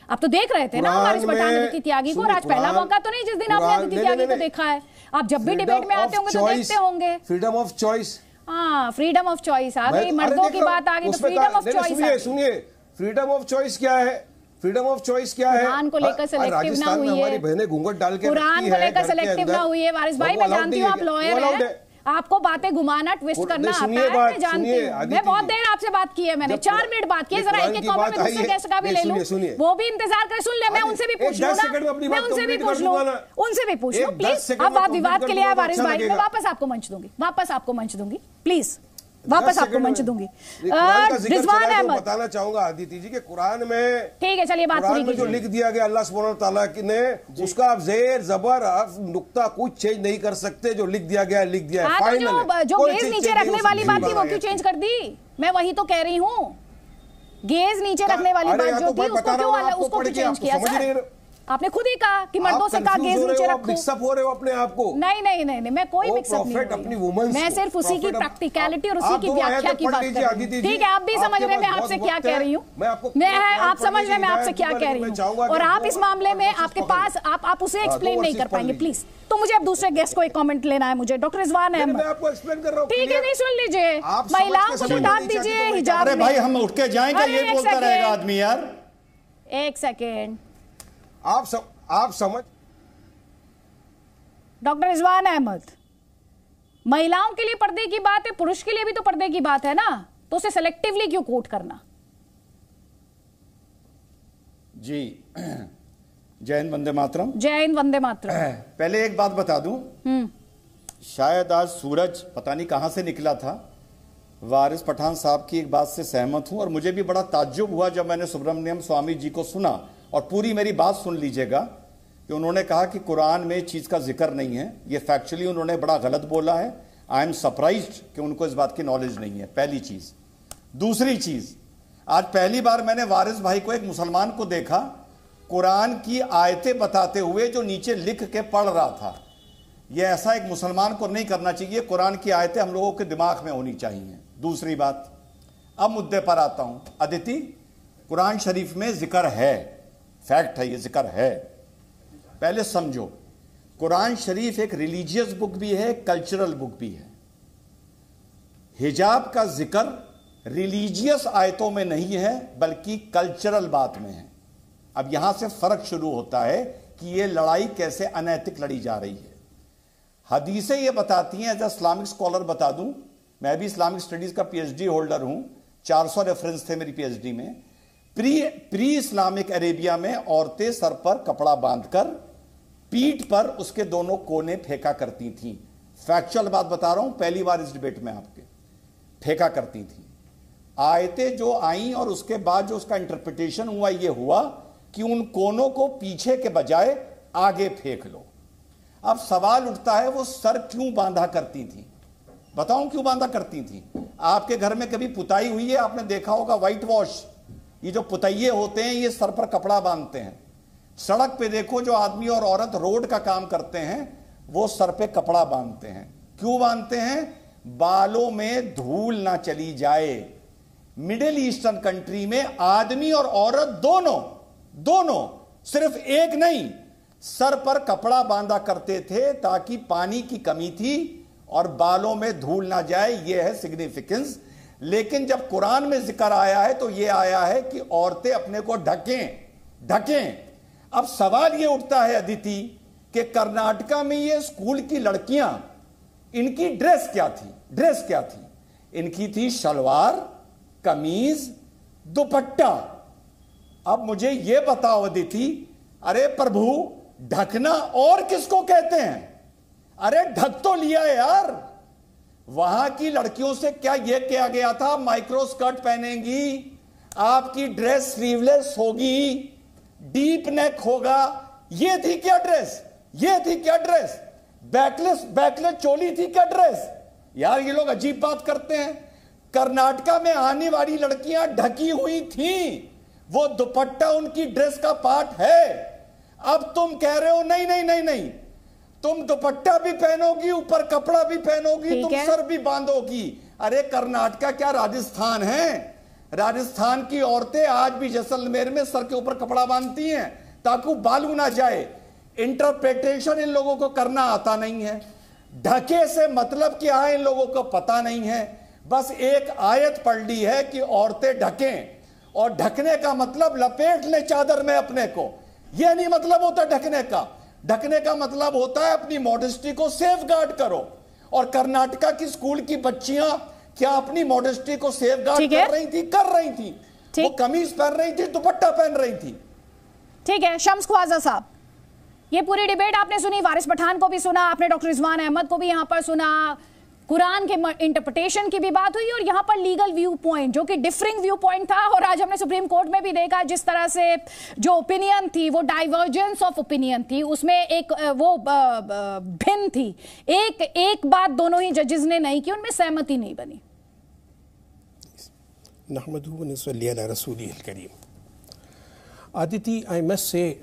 आप तो देख रहे थे ना वारिस पठान, अदिति त्यागी को। आज पहला मौका तो नहीं जिस दिन आपने अदिति त्यागी को देखा है। आप जब भी डिबेट में आते होंगे तो देखते होंगे। फ्रीडम ऑफ चॉइस, हाँ, फ्रीडम ऑफ चॉइस आ गई, मर्दों की बात आ गई तो फ्रीडम ऑफ चॉइस। सुनिए, फ्रीडम ऑफ चॉइस क्या है? फ्रीडम ऑफ चॉइस क्या है? कुरान को लेकर सिलेक्टिव ना हुई है। हमारी बहनें घूंघट डाल के कुरान को लेकर सिलेक्टिव ना हुई है। वारिस भाई, मैं जानती हूँ आप लॉयर हैं, आपको बातें घुमाना, ट्विस्ट करना आता है, मैं जानती हूँ। मैं बहुत देर आपसे बात की है, मैंने 4 मिनट बात की है। जरा एक एक कॉमेंट में दूसरे गेस्ट का भी ले लूं, वो भी इंतजार कर, सुन ले, मैं उनसे भी पूछ लूं ना, मैं उनसे भी पूछ लूं, उनसे भी पूछ लूं प्लीज। अब वाद विवाद के लिए है वारिस भाई, मैं वापस आपको मंच दूंगी, वापस आपको मंच दूंगी, प्लीज वापस आपको मंच दूंगी। रिजवान अहमद, बताना चाहूंगा अदिति जी के कुरान में, ठीक है चलिए बात पूरी कीजिए, जो लिख दिया गया अल्लाह सुब्हानहू व तआला ने, उसका आप जेर जबर नुक्ता कुछ चेंज नहीं कर सकते। जो लिख दिया गया लिख दिया है, फाइनल। जो गेज नीचे रखने वाली बात थी वो क्यों चेंज कर दी? मैं वही तो कह रही हूँ, गेज नीचे रखने वाली बात जो थी उसको क्यों चेंज किया सर? आपने खुद ही कहा कि मर्दों से कहा गेज नीचे रखो। मिक्सअप हो रहे हो अपने आप को। नहीं नहीं नहीं, मैं कोई मिक्सअप नहीं अपनी वुमन, मैं सिर्फ उसी की प्रैक्टिकलिटी और उसी की व्याख्या की बात कर रही हूं। ठीक है, आप भी समझ रहे मैं आपसे क्या कह रही हूं, मैं आप समझ रहे मैं आपसे क्या कह रही हूं, और आप इस मामले में आपके पास आप उसे एक्सप्लेन नहीं कर पाएंगे प्लीज। तो मुझे अब दूसरे गेस्ट को एक कमेंट लेना है मुझे, डॉक्टर रिजवान अहमद। मैं आपको एक्सप्लेन कर रहा हूं। ठीक है, नहीं सुन लीजिए, महिलाओं को ढाक दीजिए हिजाब में। भाई हम उठ के जाएंगे, ये बोलता रहेगा आदमी यार। एक सेकेंड, आप समझ, डॉक्टर रिजवान अहमद, महिलाओं के लिए पर्दे की बात है, पुरुष के लिए भी तो पर्दे की बात है ना, तो उसे सेलेक्टिवली क्यों कोट करना? जी जय हिंद वंदे मातरम। जय हिंद वंदे मातरम। पहले एक बात बता दूं, शायद आज सूरज पता नहीं कहां से निकला था। वारिस पठान साहब की एक बात से सहमत हूं, और मुझे भी बड़ा ताज्जुब हुआ जब मैंने सुब्रमण्यम स्वामी जी को सुना। और पूरी मेरी बात सुन लीजिएगा कि उन्होंने कहा कि कुरान में चीज का जिक्र नहीं है। ये फैक्चुअली उन्होंने बड़ा गलत बोला है। आई एम सरप्राइज्ड कि उनको इस बात की नॉलेज नहीं है, पहली चीज। दूसरी चीज, आज पहली बार मैंने वारिस भाई को, एक मुसलमान को देखा कुरान की आयतें बताते हुए जो नीचे लिख के पढ़ रहा था। यह ऐसा एक मुसलमान को नहीं करना चाहिए। कुरान की आयतें हम लोगों के दिमाग में होनी चाहिए। दूसरी बात, अब मुद्दे पर आता हूं। अदिति, कुरान शरीफ में जिक्र है, फैक्ट है, ये जिक्र है। पहले समझो, कुरान शरीफ एक रिलीजियस बुक भी है, कल्चरल बुक भी है। हिजाब का जिक्र रिलीजियस आयतों में नहीं है, बल्कि कल्चरल बात में है। अब यहां से फर्क शुरू होता है कि यह लड़ाई कैसे अनैतिक लड़ी जा रही है। हदीसें यह बताती हैं, एज अ इस्लामिक स्कॉलर बता दूं, मैं भी इस्लामिक स्टडीज का पीएचडी होल्डर हूं, 400 रेफरेंस थे मेरी पीएचडी में। प्री इस्लामिक अरेबिया में औरतें सर पर कपड़ा बांधकर पीठ पर उसके दोनों कोने फेंका करती थीं। फैक्चुअल बात बता रहा हूं, पहली बार इस डिबेट में आपके, फेंका करती थी। आयतें जो आई और उसके बाद जो उसका इंटरप्रिटेशन हुआ, ये हुआ कि उन कोनों को पीछे के बजाय आगे फेंक लो। अब सवाल उठता है, वो सर क्यों बांधा करती थी? बताऊं क्यों बांधा करती थी? आपके घर में कभी पुताई हुई है? आपने देखा होगा व्हाइट वॉश, ये जो पुतैये होते हैं ये सर पर कपड़ा बांधते हैं। सड़क पे देखो जो आदमी और औरत रोड का काम करते हैं वो सर पे कपड़ा बांधते हैं। क्यों बांधते हैं? बालों में धूल ना चली जाए। मिडिल ईस्टर्न कंट्री में आदमी और औरत दोनों सिर्फ एक नहीं, सर पर कपड़ा बांधा करते थे ताकि पानी की कमी थी और बालों में धूल ना जाए। यह है सिग्निफिकेंस। लेकिन जब कुरान में जिक्र आया है तो यह आया है कि औरतें अपने को ढकें। अब सवाल यह उठता है अदिति कि कर्नाटका में ये स्कूल की लड़कियां, इनकी ड्रेस क्या थी? इनकी थी शलवार, कमीज, दुपट्टा। अब मुझे यह बताओ अदिति, अरे प्रभु ढकना और किसको कहते हैं? अरे ढक तो लिया यार। वहां की लड़कियों से क्या यह किया गया था माइक्रो स्कर्ट पहनेंगी, आपकी ड्रेस स्लीवलेस होगी, डीप नेक होगा? ये थी क्या ड्रेस? बैकलेस चोली थी क्या ड्रेस? यार ये लोग अजीब बात करते हैं। कर्नाटका में आने वाली लड़कियां ढकी हुई थीं, वो दुपट्टा उनकी ड्रेस का पार्ट है। अब तुम कह रहे हो नहीं, तुम दुपट्टा भी पहनोगी, ऊपर कपड़ा भी पहनोगी, तुम सर भी बांधोगी। अरे कर्नाटका क्या राजस्थान है? राजस्थान की औरतें आज भी जैसलमेर में सर के ऊपर कपड़ा बांधती हैं ताकि बालू ना जाए। इंटरप्रिटेशन इन लोगों को करना आता नहीं है। ढके से मतलब क्या है इन लोगों को पता नहीं है। बस एक आयत पढ़ ली है कि औरतें ढकें, और ढकने का मतलब लपेट ले चादर में अपने को। यह नहीं मतलब होता ढकने का मतलब होता है अपनी मॉडेस्टी को सेफ गार्ड करो। और कर्नाटका की स्कूल की बच्चियां क्या अपनी मॉडेस्टी को सेफ गार्ड कर रही थी? वो कमीज पहन रही थी, दुपट्टा पहन रही थी। ठीक है शम्स ख्वाजा साहब, ये पूरी डिबेट आपने सुनी, वारिस पठान को भी सुना आपने, डॉक्टर रिजवान अहमद को भी यहां पर सुना, कुरान के इंटरप्रिटेशन की भी बात हुई और यहां पर लीगल व्यू पॉइंट जो कि डिफरिंग व्यू पॉइंट था। और आज हमने सुप्रीम कोर्ट में भी देखा जिस तरह से जो ओपिनियन थी वो डाइवर्जेंस ऑफ ओपिनियन थी, उसमें एक वो भिन्न थी। एक बात दोनों ही जजेस ने नहीं की, उनमें सहमति नहीं बनी। नहमदुहु व नसल्ली अला रसूलिहिल करीम। आदिति, आई मस्ट से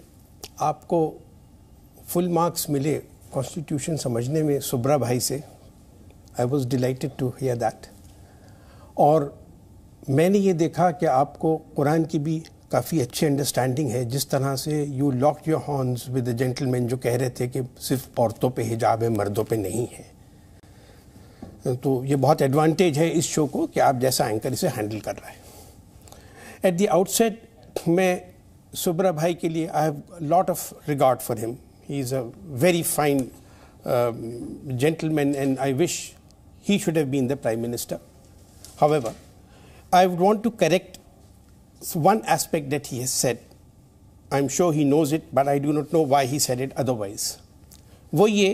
आपको फुल मार्क्स मिले कॉन्स्टिट्यूशन समझने में सुब्रा भाई से। I was delighted to hear that. और मैंने ये देखा कि आपको कुरान की भी काफ़ी अच्छी अंडरस्टैंडिंग है। जिस तरह से you lock your horns with the gentleman जो कह रहे थे कि सिर्फ औरतों पे हिजाब है, मर्दों पे नहीं है। तो ये बहुत एडवांटेज है इस शो को कि आप जैसा एंकर इसे हैंडल कर रहा है। एट द आउटसेट मैं सुब्रा भाई के लिए I have lot of regard for him. He is a very fine gentleman and I wish he should have been the Prime Minister. However, I would want to correct one aspect that he has said. I'm sure he knows it, but I do not know why he said it otherwise. वो ये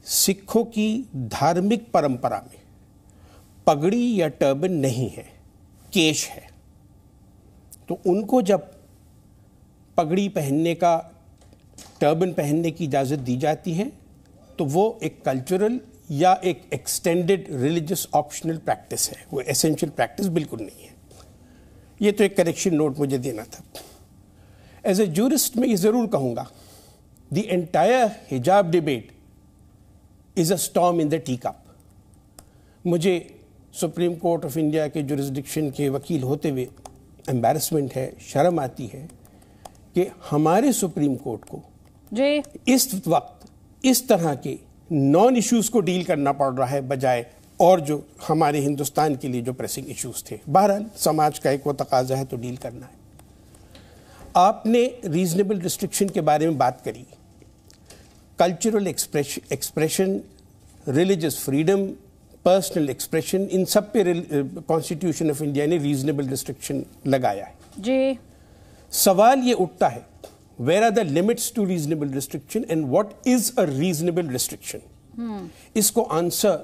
सिखों की धार्मिक परंपरा में पगड़ी या turban नहीं है, केश है। तो उनको जब पगड़ी पहनने का, टर्बन पहनने की इजाज़त दी जाती है तो वो एक कल्चरल या एक एक्सटेंडेड रिलीजियस ऑप्शनल प्रैक्टिस है, वो एसेंशियल प्रैक्टिस बिल्कुल नहीं है। ये तो एक करेक्शन नोट मुझे देना था। एज ए जूरिस्ट मैं ये ज़रूर कहूँगा, द एंटायर हिजाब debate is a storm in the tea cup. मुझे सुप्रीम कोर्ट ऑफ इंडिया के जुरिस्डिक्शन के वकील होते हुए एम्बैरसमेंट है, शर्म आती है कि हमारे सुप्रीम कोर्ट को जी इस वक्त इस तरह के नॉन इश्यूज को डील करना पड़ रहा है बजाय और जो हमारे हिंदुस्तान के लिए जो प्रेसिंग इश्यूज थे। बहरहाल समाज का एक वो तकाजा है तो डील करना है। आपने रीजनेबल रिस्ट्रिक्शन के बारे में बात करी, cultural expression, religious freedom, personal expression, इन सब पे कॉन्स्टिट्यूशन ऑफ इंडिया ने रीजनेबल रिस्ट्रिक्शन लगाया है जी। सवाल ये उठता है, where are the limits to reasonable restriction and what is a reasonable restriction? इसको answer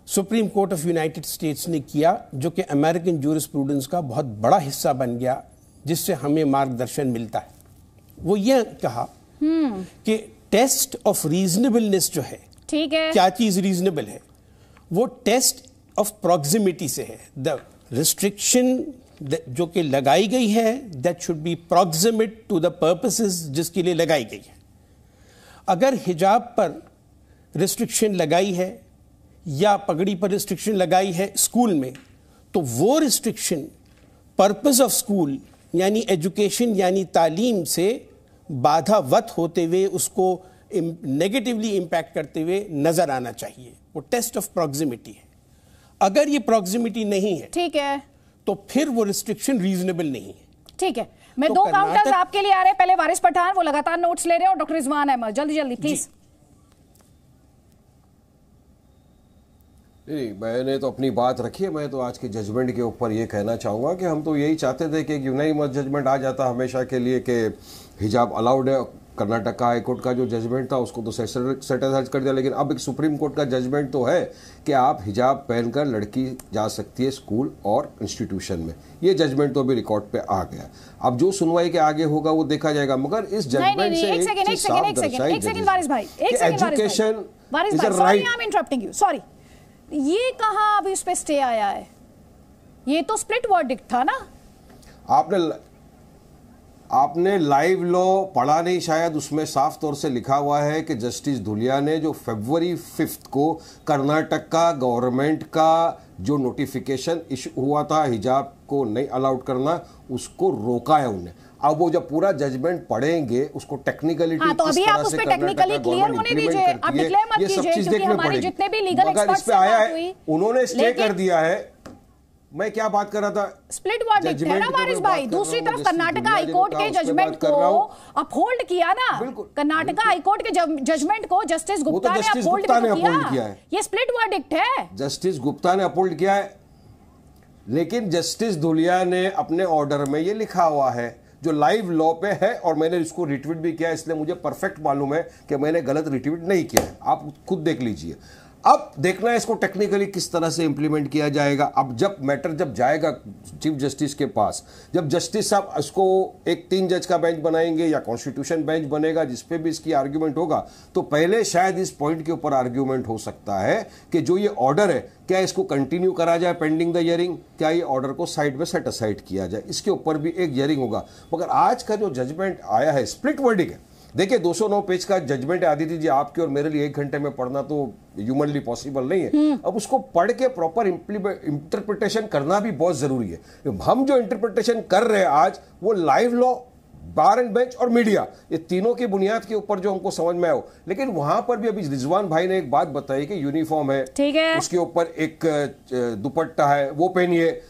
supreme court of United states ने किया, जो कि अमेरिकन जूरिस्प्रूडेंस का बहुत बड़ा हिस्सा बन गया जिससे हमें मार्गदर्शन मिलता है। वो यह कहा कि टेस्ट ऑफ रीजनेबलनेस जो है, ठीक है, क्या चीज रीजनेबल है, वो टेस्ट ऑफ प्रॉक्सिमिटी से है। द रिस्ट्रिक्शन जो कि लगाई गई है that should be proximate to the purposes जिसके लिए लगाई गई है। अगर हिजाब पर रिस्ट्रिक्शन लगाई है या पगड़ी पर रिस्ट्रिक्शन लगाई है स्कूल में, तो वो रिस्ट्रिक्शन पर्पस ऑफ स्कूल यानी एजुकेशन यानी तालीम से बाधावत होते हुए उसको नेगेटिवली इंपैक्ट करते हुए नजर आना चाहिए। वो टेस्ट ऑफ प्रॉक्सिमिटी है। अगर ये प्रॉक्सिमिटी नहीं है, ठीक है, तो फिर वो रिस्ट्रिक्शन रीजनेबल नहीं है। ठीक है, मैं तो 2 काउंटर्स आपके लिए आ रहे हैं। पहले वारिस पठान, वो लगातार नोट्स ले रहे हैं, और डॉक्टर रिजवान अहमद, जल्दी जल्दी प्लीज। नहीं, मैंने तो अपनी बात रखी है। मैं तो आज के जजमेंट के ऊपर ये कहना चाहूँगा कि हम तो यही चाहते थे कि एक यूनानिमस जजमेंट आ जाता हमेशा के लिए कि हिजाब अलाउड है। कर्नाटक हाई कोर्ट का जो जजमेंट था उसको तो सेटल कर दिया, लेकिन अब एक सुप्रीम कोर्ट का जजमेंट तो है कि आप हिजाब पहनकर लड़की जा सकती है स्कूल और इंस्टीट्यूशन में। ये जजमेंट तो अभी रिकॉर्ड पे आ गया। अब जो सुनवाई के आगे होगा वो देखा जाएगा, मगर इस जजमेंट से एक सेकंड वारिस भाई, education is a right. I am interrupting you, sorry. ये कहाँ अभी उस पे स्टे आया है? ये तो स्प्लिट वर्डिक्ट था ना। आपने लाइव लॉ पढ़ा नहीं शायद, उसमें साफ तौर से लिखा हुआ है कि जस्टिस धुलिया ने जो फरवरी 5 को कर्नाटक का गवर्नमेंट का जो नोटिफिकेशन इशू हुआ था हिजाब को नहीं अलाउड करना, उसको रोका है उन्हें। अब वो जब पूरा जजमेंट पढ़ेंगे उसको टेक्निकलिटी हाँ, तो अभी आप उस पे टेक्निकली क्लियर होने दीजिए, आप डिक्लेयर मत कीजिए, क्योंकि हमारे जितने भी लीगल एक्सपर्ट्स से बात हुई, उन्होंने स्टे कर दिया है। मैं क्या बात कर रहा था, स्प्लिट वर्डिक्ट है ना वारिस भाई। दूसरी तरफ कर्नाटका हाईकोर्ट के जजमेंट को अपहोल्ड किया ना, कर्नाटका हाईकोर्ट के जजमेंट को जस्टिस गुप्ता ने अपहोल्ड किया। ये स्प्लिट वर्डिक्ट है, जस्टिस गुप्ता ने अपहोल्ड किया है। लेकिन जस्टिस धुलिया ने अपने ऑर्डर में ये लिखा हुआ है जो लाइव लॉ पे है, और मैंने इसको रिट्वीट भी किया, इसलिए मुझे परफेक्ट मालूम है कि मैंने गलत रिट्वीट नहीं किया है। आप खुद देख लीजिए। अब देखना है इसको टेक्निकली किस तरह से इंप्लीमेंट किया जाएगा। अब जब मैटर जब जाएगा चीफ जस्टिस के पास, जब जस्टिस साहब इसको एक 3 जज का बेंच बनाएंगे या कॉन्स्टिट्यूशन बेंच बनेगा जिसपे भी इसकी आर्ग्यूमेंट होगा, तो पहले शायद इस पॉइंट के ऊपर आर्ग्यूमेंट हो सकता है कि जो ये ऑर्डर है क्या इसको कंटिन्यू करा जाए पेंडिंग द हियरिंग, क्या ये ऑर्डर को साइड में सेट असाइड किया जाए, इसके ऊपर भी एक हियरिंग होगा। मगर आज का जो जजमेंट आया है स्प्लिट वर्डिक्ट है। देखिए 209 पेज का जजमेंट आदित्य जी आपके और मेरे लिए 1 घंटे में पढ़ना तो ह्यूमनली पॉसिबल नहीं है। अब उसको पढ़ के प्रॉपर इंटरप्रिटेशन करना भी बहुत जरूरी है। हम जो इंटरप्रिटेशन कर रहे हैं आज वो live law, bar and bench और मीडिया, ये तीनों की बुनियाद के ऊपर जो हमको समझ में आया। लेकिन वहां पर भी अभी रिजवान भाई ने एक बात बताई कि यूनिफॉर्म है, ठीक है, उसके ऊपर एक दुपट्टा है, वो पहनिए।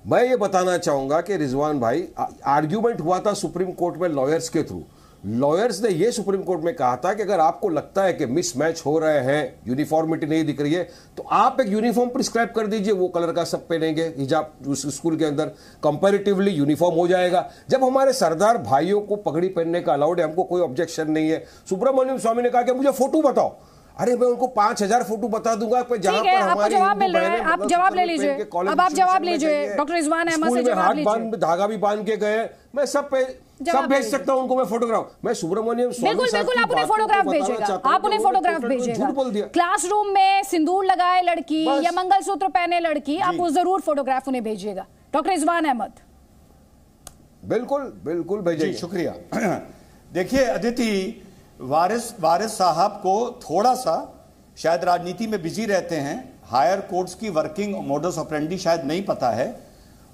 मैं ये बताना चाहूंगा कि रिजवान भाई, आर्ग्यूमेंट हुआ था सुप्रीम कोर्ट में लॉयर्स के थ्रू। लॉयर्स ने ये सुप्रीम कोर्ट में कहा था कि अगर आपको लगता है कि मिसमैच हो रहे हैं, यूनिफॉर्मिटी नहीं दिख रही है, तो आप एक यूनिफॉर्म प्रिस्क्राइब कर दीजिए, वो कलर का सब पहनेंगे हिजाब उस स्कूल के अंदर, कंपैरेटिवली यूनिफॉर्म हो जाएगा। जब हमारे सरदार भाइयों को पगड़ी पहनने का अलाउड है, हमको कोई ऑब्जेक्शन नहीं है। सुब्रमण्यम स्वामी ने कहा कि मुझे फोटो बताओ, अरे मैं उनको 5000 फोटो बता दूंगा जहां पर हमारी जवाब मिल रहा है। आप जवाब ले लीजिए, अब आप जवाब लीजिए डॉक्टर रिजवान अहमद से जवाब लीजिए। धागा भी बांध के गए, मैं सब भेज सकता हूं उनको, मैं फोटोग्राफ, मैं सुब्रमण्यम बिल्कुल आप उन्हें फोटोग्राफ भेजिएगा, आप उन्हें फोटोग्राफ भेजिएगा। क्लासरूम में सिंदूर लगाए लड़की या मंगलसूत्र पहने लड़की, आप वो जरूर फोटोग्राफ उन्हें भेजिएगा। डॉक्टर रिजवान अहमद। बिल्कुल भेजिए, शुक्रिया। देखिए अदिति, वारिस साहब को थोड़ा सा शायद राजनीति में बिजी रहते हैं, हायर कोर्ट्स की वर्किंग मोडस ऑपरेंडी शायद नहीं पता है।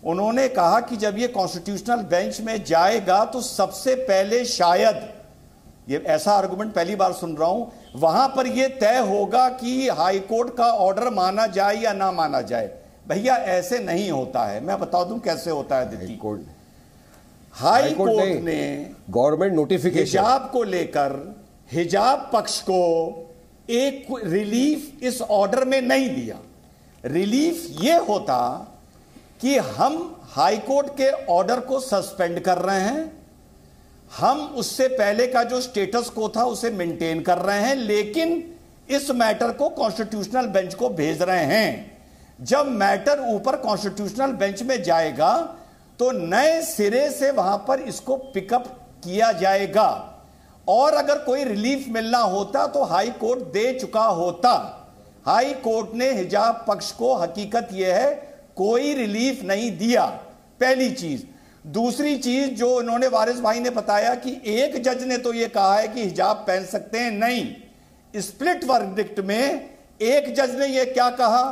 उन्होंने कहा कि जब ये कॉन्स्टिट्यूशनल बेंच में जाएगा तो सबसे पहले शायद, ये ऐसा आर्गुमेंट पहली बार सुन रहा हूं, वहां पर यह तय होगा कि हाई कोर्ट का ऑर्डर माना जाए या ना माना जाए। भैया ऐसे नहीं होता है, मैं बता दूं कैसे होता है। दिल्ली हाई कोर्ट ने गवर्नमेंट नोटिफिकेशन हिजाब को लेकर हिजाब पक्ष को एक रिलीफ इस ऑर्डर में नहीं दिया। रिलीफ यह होता कि हम हाई कोर्ट के ऑर्डर को सस्पेंड कर रहे हैं, हम उससे पहले का जो स्टेटस को था उसे मेंटेन कर रहे हैं, लेकिन इस मैटर को कॉन्स्टिट्यूशनल बेंच को भेज रहे हैं। जब मैटर ऊपर कॉन्स्टिट्यूशनल बेंच में जाएगा तो नए सिरे से वहां पर इसको पिकअप किया जाएगा। और अगर कोई रिलीफ मिलना होता तो हाई कोर्ट दे चुका होता। हाई कोर्ट ने हिजाब पक्ष को, हकीकत यह है, कोई रिलीफ नहीं दिया, पहली चीज। दूसरी चीज जो इन्होंने वारिस भाई ने बताया कि एक जज ने तो यह कहा है कि हिजाब पहन सकते हैं, नहीं। स्प्लिट वर्डिक्ट में एक जज ने यह क्या कहा,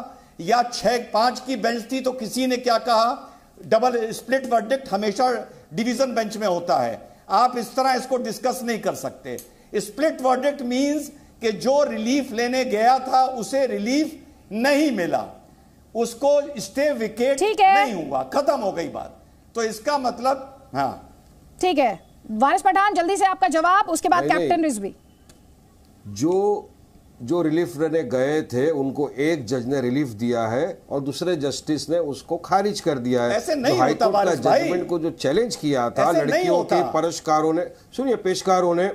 या 6-5 की बेंच थी तो किसी ने क्या कहा। डबल स्प्लिट वर्डिक्ट हमेशा डिवीजन बेंच में होता है, आप इस तरह इसको डिस्कस नहीं कर सकते। स्प्लिट वर्डिक्ट मींस कि जो रिलीफ लेने गया था उसे रिलीफ नहीं मिला, उसको स्टे विकेट नहीं हुआ, खत्म हो गई बात। तो इसका मतलब, हाँ ठीक है। वारिस पठान जल्दी से आपका जवाब, उसके बाद कैप्टन रिजवी। जो रिलीफ लेने गए थे उनको एक जज ने रिलीफ दिया है और दूसरे जस्टिस ने उसको खारिज कर दिया है। ऐसे नहीं होता वारिस भाई। जजमेंट को जो चैलेंज किया था लड़कियों के परशकारों ने, सुनिए पेशकारों ने,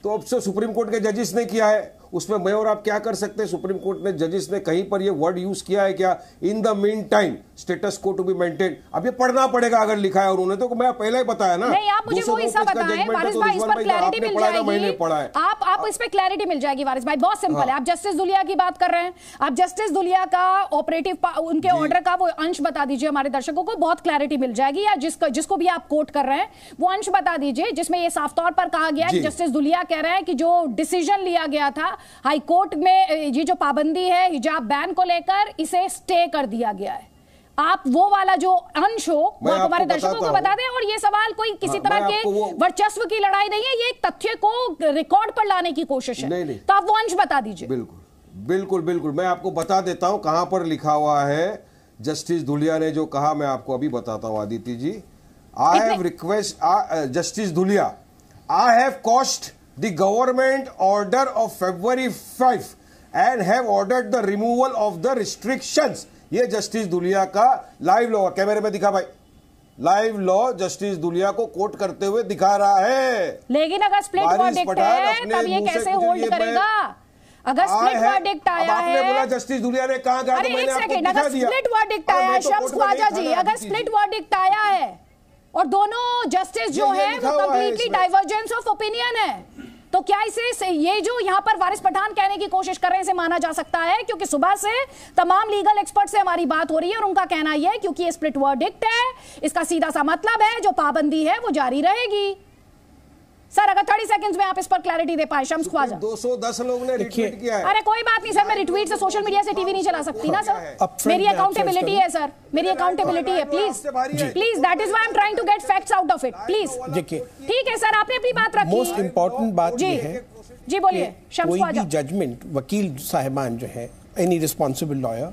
तो अब से सुप्रीम कोर्ट के जजिस ने किया है, उसमें मैं और आप क्या कर सकते हैं। सुप्रीम कोर्ट ने जजिस ने कहीं पर ये वर्ड यूज किया है क्या, in the mean time status को टू बी मेंटेन। अब ये पढ़ना पड़ेगा अगर लिखा है उन्होंने तो, मैं पहले ही बताया ना। नहीं, आप मुझे वो हिस्सा बताएं वारिस भाई, इस पर क्लैरिटी मिल जाएगी। आप इस पे क्लैरिटी मिल जाएगी वारिस भाई, बहुत सिंपल है। आप जस्टिस दुलिया की बात कर रहे हैं, आप जस्टिस दुलिया का ऑपरेटिव उनके ऑर्डर का वो अंश बता दीजिए हमारे दर्शकों को, बहुत क्लैरिटी मिल जाएगी। या जिसको भी आप कोट कर रहे हैं वो अंश बता दीजिए जिसमें ये साफ तौर पर कहा गया कि जस्टिस दुलिया कह रहे हैं कि जो डिसीजन लिया गया था हाई कोर्ट में, ये जो पाबंदी है हिजाब बैन को लेकर, इसे स्टे कर दिया गया है। आप वो वाला जो अंश हो वो आप हमारे दर्शकों को बता दें। और ये सवाल कोई किसी तरह के वर्चस्व की लड़ाई नहीं है, ये एक तथ्य को रिकॉर्ड पर लाने की कोशिश है। नहीं। तो आप वो अंश बता दीजिए। बिल्कुल बिल्कुल बिल्कुल, मैं आपको बता देता हूं कहां पर लिखा हुआ है। जस्टिस धुलिया ने जो कहा मैं आपको अभी बताता हूं Aditya ji. I have request justice Dhulia, I have cost the government order of February 5 and have ordered the removal of the restrictions। ये जस्टिस दुलिया का लाइव लॉ, कैमरे में दिखा भाई, लाइव लॉ जस्टिस दुलिया को कोट करते हुए दिखा रहा है। लेकिन अगर स्प्लिट वर्डिक्ट है तब ये कैसे होल्ड करेगा? अगर स्प्लिट वर्डिक्ट आया है, आपने बोला जस्टिस दुलिया ने कहा, अरे एक सेकंड, अगर स्प्लिट वर्डिक्ट आया है शम्स ख्वाजा जी, अगर स्प्लिट वर्डिक्ट आया है और दोनों जस्टिस जो है वो कंप्लीटली डाइवर्जेंस ऑफ ओपिनियन है, तो क्या इसे ये जो यहां पर वारिस पठान कहने की कोशिश कर रहे हैं इसे माना जा सकता है? क्योंकि सुबह से तमाम लीगल एक्सपर्ट से हमारी बात हो रही है और उनका कहना यह है क्योंकि ये स्प्लिट वर्डिक्ट है, इसका सीधा सा मतलब है जो पाबंदी है वो जारी रहेगी। सर अगर 30 सेकंड्स में आप इस पर क्लैरिटी दे पाए। शम्स ख्वाजा, 210 लोगों ने रिट्वीट किया है। अरे कोई बात नहीं सर, मैं रिट्वीट से सोशल मीडिया से टीवी नहीं चला सकती ना सर, मेरी अकाउंटेबिलिटी है सर, मेरी अकाउंटेबिलिटी है। Please please, that is why I am trying to get facts out of it, please. ठीक है सर, आपने अपनी बात रखी। मोस्ट इंपॉर्टेंट बात ये है जी, बोलिए शम्स ख्वाजा। कोई भी जजमेंट वकील साहिबान जो है, any responsible lawyer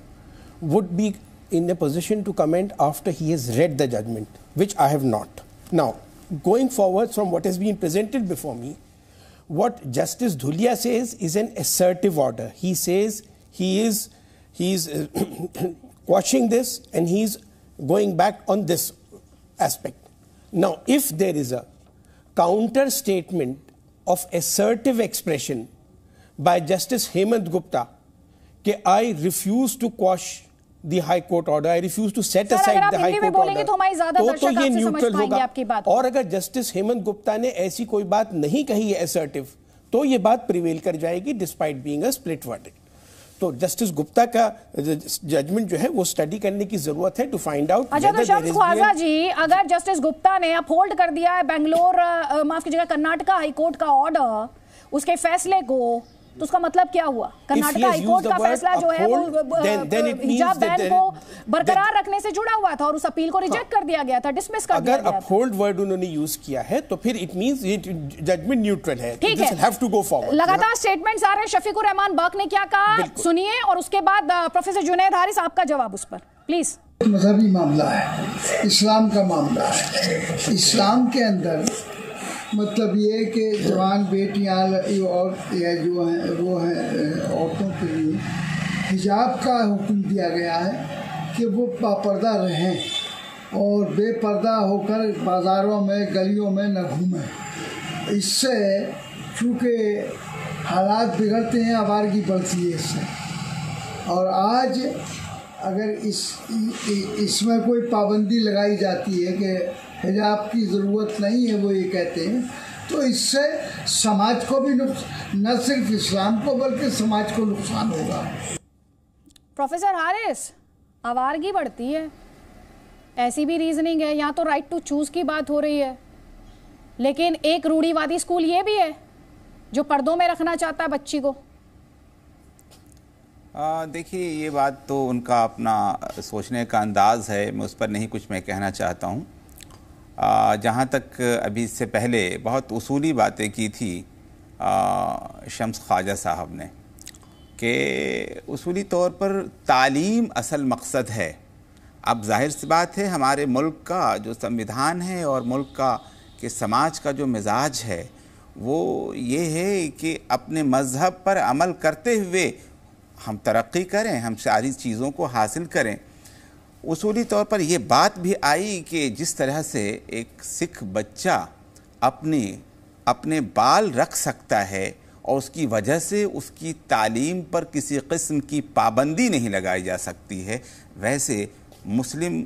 would be in a position to comment after he has read the judgement, which I have not. Now going forward from what has been presented before me, what Justice Dhulia says is an assertive order. He says he is quashing this and he's going back on this aspect. Now, if there is a counter statement of assertive expression by Justice Hemant Gupta that I refuse to quash the High Court order, I refuse to set aside the High Court order, तो ये neutral होगा। और अगर justice Hemant Gupta ने ऐसी कोई बात नहीं कही है असर्टिव, तो ये बात प्रिवेल कर जाएगी despite being a split verdict. तो जस्टिस गुप्ता का जजमेंट जो है वो स्टडी करने की जरूरत है टू फाइंड आउट। अच्छा, तो शम्स ख्वाजा जी, अगर जस्टिस गुप्ता ने अपहोल्ड कर दिया है बेंगलोर, माफ कीजिएगा, कर्नाटका हाई कोर्ट का ऑर्डर, उसके फैसले को, तो उसका मतलब क्या हुआ? कर्नाटका हाईकोर्ट का फैसला जो है वो हिजाब बैन को बरकरार रखने से जुड़ा हुआ था और उस अपील को रिजेक्ट कर दिया गया था, डिसमिस कर दिया गया था। अगर अपहोल्ड वर्ड उन्होंने यूज किया है तो फिर इट मींस ये जजमेंट न्यूट्रल है। ठीक है, हैव टू गो फॉरवर्ड। लगातार स्टेटमेंट्स आ रहे हैं। शफीकुर रहमान बक ने क्या कहा सुनिए, और उसके बाद प्रोफेसर जुनैद हारिस आपका जवाब उस पर प्लीज। मजहबी मामला है, इस्लाम का मामला है। इस्लाम के अंदर मतलब ये कि जवान बेटियां और या जो हैं वो हैं औरतों के लिए हिजाब का हुक्म दिया गया है कि वो बापर्दा रहें और बेपर्दा होकर बाज़ारों में गलियों में न घूमें। इससे चूँकि हालात बिगड़ते हैं, आवारगी बढ़ती है इससे। और आज अगर इसमें कोई पाबंदी लगाई जाती है कि हिजाब की ज़रूरत नहीं है, वो ये कहते हैं, तो इससे समाज को भी न सिर्फ इस्लाम को बल्कि समाज को नुकसान होगा। प्रोफेसर हारिस, आवारगी बढ़ती है, ऐसी भी रीजनिंग है। यहाँ तो राइट टू चूज की बात हो रही है, लेकिन एक रूढ़िवादी स्कूल ये भी है जो पर्दों में रखना चाहता है बच्ची को। देखिए, ये बात तो उनका अपना सोचने का अंदाज है, मैं उस पर नहीं कुछ मैं कहना चाहता हूँ। जहाँ तक अभी इससे पहले बहुत उसूली बातें की थी शम्स ख्वाजा साहब ने कि उसूली तौर पर तालीम असल मकसद है। अब जाहिर सी बात है, हमारे मुल्क का जो संविधान है और मुल्क का कि समाज का जो मिजाज है वो ये है कि अपने मज़हब पर अमल करते हुए हम तरक्की करें, हम सारी चीज़ों को हासिल करें। उसूली तौर पर यह बात भी आई कि जिस तरह से एक सिख बच्चा अपने बाल रख सकता है और उसकी वजह से उसकी तालीम पर किसी किस्म की पाबंदी नहीं लगाई जा सकती है, वैसे मुस्लिम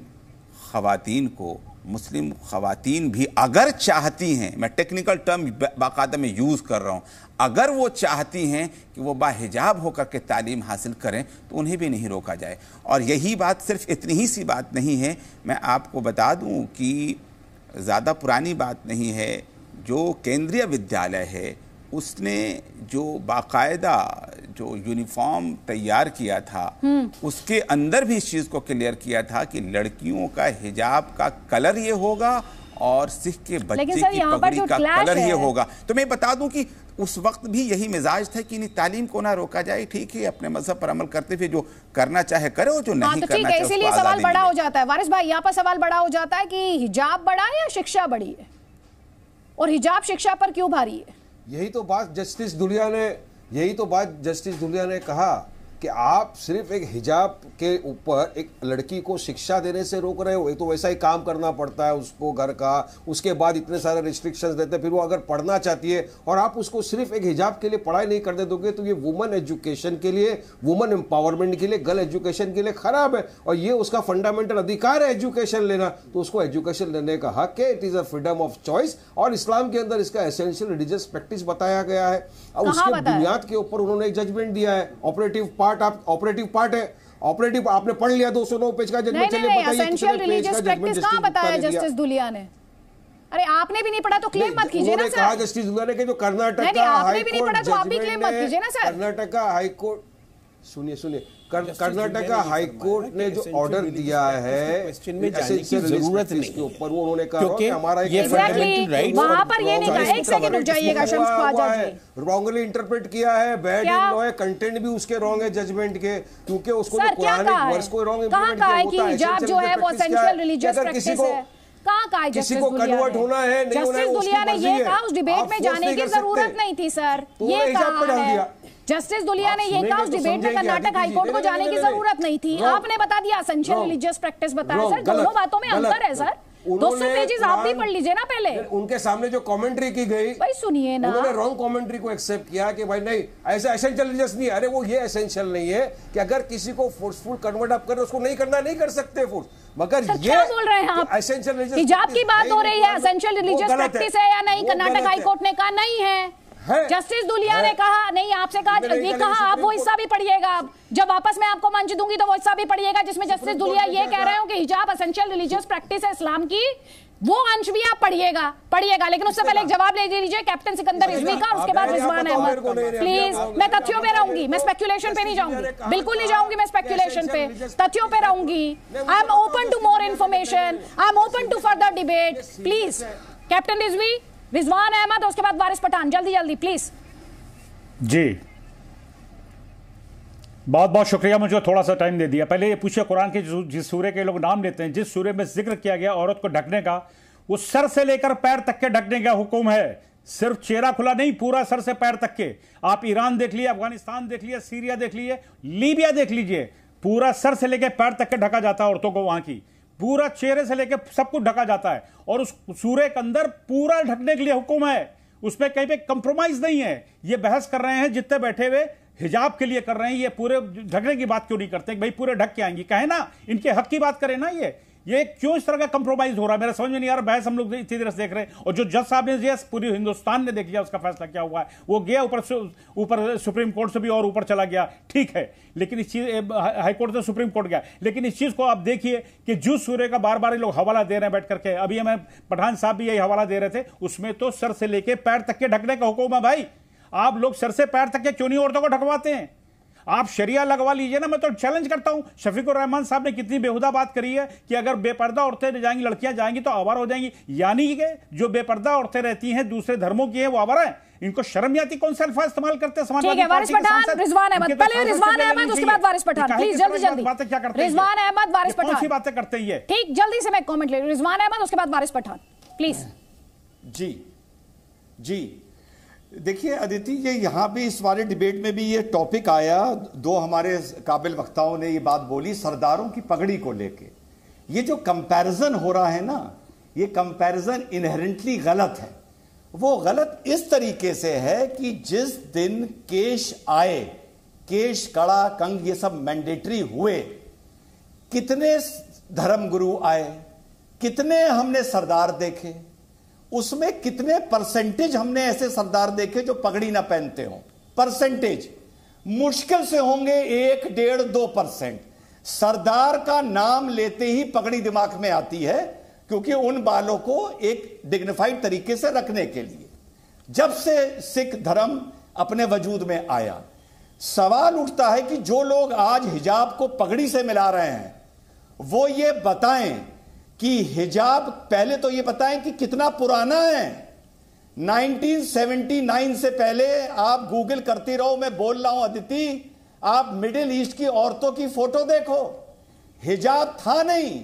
ख़वातीन भी अगर चाहती हैं, मैं टेक्निकल टर्म बाकायदा में यूज़ कर रहा हूँ, अगर वो चाहती हैं कि वो बाहिजाब होकर के तालीम हासिल करें तो उन्हें भी नहीं रोका जाए। और यही बात सिर्फ इतनी ही सी बात नहीं है, मैं आपको बता दूं कि ज़्यादा पुरानी बात नहीं है, जो केंद्रीय विद्यालय है उसने जो बाकायदा जो यूनिफॉर्म तैयार किया था उसके अंदर भी इस चीज़ को क्लियर किया था कि लड़कियों का हिजाब का कलर ये होगा और सिख के बच्चे की पगड़ी का कलर ये होगा। तो मैं बता दूं कि उस वक्त भी यही मिजाज था कि तालीम को ना रोका जाए, ठीक है, अपने मजहब पर अमल करते हुए जो करना चाहे करे और जो नहीं करना चाहे। इसीलिए सवाल बड़ा हो जाता है वारिस भाई, यहाँ पर सवाल बड़ा हो जाता है कि हिजाब बड़ा है या शिक्षा बड़ी है, और हिजाब शिक्षा पर क्यों भारी है। यही तो बात जस्टिस दुलिया ने कहा कि आप सिर्फ एक हिजाब के ऊपर एक लड़की को शिक्षा देने से रोक रहे हो। एक तो वैसा ही काम करना पड़ता है उसको घर का, उसके बाद इतने सारे रिस्ट्रिक्शंस देते हैं, फिर वो अगर पढ़ना चाहती है और आप उसको सिर्फ एक हिजाब के लिए पढ़ाई नहीं करने दोगे तो ये वुमन एजुकेशन के लिए, वुमन एम्पावरमेंट के लिए, गर्ल एजुकेशन के लिए खराब है। और ये उसका फंडामेंटल अधिकार है एजुकेशन लेना, तो उसको एजुकेशन लेने का हक है। It is a freedom of choice और इस्लाम के अंदर इसका एसेंशियल रिलीजियस प्रैक्टिस बताया गया है। और उसके बुनियाद के ऊपर उन्होंने एक जजमेंट दिया है। ऑपरेटिव पार्ट है, ऑपरेटिव आपने पढ़ लिया 209 पेज का जजमेंट। चलिए एसेंशियल रिलीजियस प्रैक्टिस कहां बताया जस्टिस दुलिया ने? अरे आपने भी नहीं पढ़ा तो क्लेम मत कीजिए ना सर। कहा जस्टिस दुलिया ने कि जो कर्नाटक आपने भी नहीं पढ़ा तो आप भी क्लेम मत कीजिए ना सर। कर्नाटका हाई कोर्ट, सुनिए, कर्नाटका हाई कोर्ट ने जो ऑर्डर दिया है जरूरत नहीं के ऊपर, वो उन्होंने कहा कि हमारा वहां पर ये नहीं कहा, एक सेकंड रुक जाइएगा शम्स ख्वाजा जी, रॉन्गली इंटरप्रेट किया है, बैड इन लॉ है, कंटेंट भी उसके रॉन्ग है जजमेंट के, क्योंकि उसको जो कुरानिक वर्स को रॉन्ग इंप्लीमेंट किया होता है। हिजाब जो है वो एसेंशियल रिलीजियस प्रैक्टिस है, कहाँ कहा किसी को कन्वर्ट होना है नहीं होना है, जस्टिस दुलिया ने ये कहा, उस डिबेट में जाने की जरूरत नहीं थी सर, ये कहा है जस्टिस दुलिया ने ये कहा, उस डिबेट में कर्नाटक हाईकोर्ट को जाने की जरूरत नहीं थी। आपने बता दिया एसेंशियल रिलीजियस प्रैक्टिस बताया। सर दोनों बातों में अंतर है सर, 200 पेजेस आप भी पढ़ लीजिए ना पहले। उनके सामने जो कमेंट्री की गई भाई सुनिए ना, उन्होंने रॉन्ग कमेंट्री को एक्सेप्ट किया कि भाई नहीं ऐसा एसेंशियल रिलीजियस नहीं है। अरे वो ये एसेंशियल नहीं है कि अगर किसी को फोर्सफुल कन्वर्ट आप कर उसको नहीं करना, नहीं कर सकते फोर्स, मगर ये क्या बोल रहे हैं आप? एसेंशियल रिलीजियस हिजाब की बात हो रही है, एसेंशियल रिलीजियस प्रैक्टिस है या नहीं? कर्नाटक हाईकोर्ट ने कहा नहीं है, जस्टिस दुलिया ने कहा नहीं, आपसे कहा ये कहा, आप वो हिस्सा भी पढ़िएगा। आप जब वापस मैं आपको मंच दूंगी तो वो हिस्सा भी पढ़िएगा जिसमें जस्टिस दुलिया ये कह रहे हो कि हिजाब एसेंशियल रिलीजियस प्रैक्टिस है इस्लाम की, वो अंश भी आप पढ़िएगा। लेकिन उससे पहले एक जवाब ले लीजिए कैप्टन सिकंदर रिजवी का, उसके बाद रिजवान अहमद। प्लीज, मैं तथ्यों पे रहूंगी, मैं स्पेक्यूलेशन पे नहीं जाऊंगी, बिल्कुल नहीं जाऊंगी मैं स्पेक्यूलेशन पे, तथ्यों पे रहूंगी। I am open to more information, I am open to further debate. Please captain Rizvi, Rizwan Ahmed, उसके बाद वारिस पठान, जल्दी प्लीज। जी बहुत बहुत शुक्रिया, मुझे थोड़ा सा टाइम दे दिया। पहले ये पूछिए, कुरान के जिस सूरे के लोग नाम लेते हैं, जिस सूरे में जिक्र किया गया औरत को ढकने का, वो सर से लेकर पैर तक के ढकने का हुक्म है, सिर्फ चेहरा खुला नहीं, पूरा सर से पैर तक के। आप ईरान देख लिए, अफगानिस्तान देख लिए, सीरिया देख लिए, लीबिया देख लीजिए, पूरा सर से लेकर पैर तक के ढका जाता है औरतों को, वहां की पूरा चेहरे से लेकर सब कुछ ढका जाता है। और उस सूरे के अंदर पूरा ढकने के लिए हुक्म है, उसमें कहीं पे कंप्रोमाइज नहीं है। ये बहस कर रहे हैं जितने बैठे हुए हिजाब के लिए कर रहे हैं, ये पूरे ढकने की बात क्यों नहीं करते? भाई पूरे ढक के आएंगी, कहे ना, इनके हक की बात करें ना। ये क्यों इस तरह का कंप्रोमाइज हो रहा है? मेरा समझ में नहीं आ रहा। बहस हम लोग इसी तरह से देख रहे हैं, और जो जज साहब ने दिया, पूरी हिंदुस्तान ने देख लिया उसका फैसला क्या हुआ है। वो गया ऊपर सुप्रीम कोर्ट से भी और ऊपर चला गया, ठीक है, लेकिन इस चीज हाईकोर्ट से सुप्रीम कोर्ट गया। लेकिन इस चीज को आप देखिए कि जूस सूर्य का बार बार लोग हवाला दे रहे हैं बैठ करके। अभी हमें पठान साहब भी यही हवाला दे रहे थे, उसमें तो सर से लेके पैर तक के ढकने का हुक्म है। भाई आप लोग सर से पैर तक के क्यों नहीं औरतों को ढकवाते हैं? आप शरिया लगवा लीजिए ना। मैं तो चैलेंज करता हूं, शफीकुर रहमान साहब ने कितनी बेहुदा बात करी है कि अगर बेपर्दा औरतें जाएंगी, लड़कियां जाएंगी तो आवारा हो जाएंगी। यानी कि जो बेपर्दा औरतें रहती हैं दूसरे धर्मों की हैं वो आवारा है। इनको शर्म आती? कौन सा अल्फाज इस्तेमाल करते हैं? ठीक है, वारिस पठान, रिजवान अहमद, पहले रिजवान अहमद उसके बाद वारिस पठान, प्लीज जल्दी जल्दी। बातें क्या करते हैं रिजवान अहमद, वारिस पठान, कौन सी बातें करते हैं ये? ठीक, जल्दी से मैं कमेंट ले रही हूं। रिजवान अहमद उसके बाद वारिस पठान, प्लीज। जी देखिए अदिति, ये यहाँ भी इस वाले डिबेट में भी ये टॉपिक आया, दो हमारे काबिल वक्ताओं ने ये बात बोली सरदारों की पगड़ी को लेके। ये जो कंपैरिजन हो रहा है ना, ये कंपैरिजन इनहेरेंटली गलत है। वो गलत इस तरीके से है कि जिस दिन केश आए, केश, कड़ा, कंग, ये सब मैंडेटरी हुए, कितने धर्मगुरु आए, कितने हमने सरदार देखे, उसमें कितने परसेंटेज हमने ऐसे सरदार देखे जो पगड़ी ना पहनते हो? परसेंटेज मुश्किल से होंगे 1, 1.5, 2%। सरदार का नाम लेते ही पगड़ी दिमाग में आती है, क्योंकि उन बालों को एक डिग्निफाइड तरीके से रखने के लिए जब से सिख धर्म अपने वजूद में आया, सवाल उठता है कि जो लोग आज हिजाब को पगड़ी से मिला रहे हैं वो ये बताएं कि हिजाब, पहले तो ये बताएं कि कितना पुराना है। 1979 से पहले आप गूगल करती रहो, मैं बोल रहा हूं अदिति, आप मिडिल ईस्ट की औरतों की फोटो देखो, हिजाब था नहीं,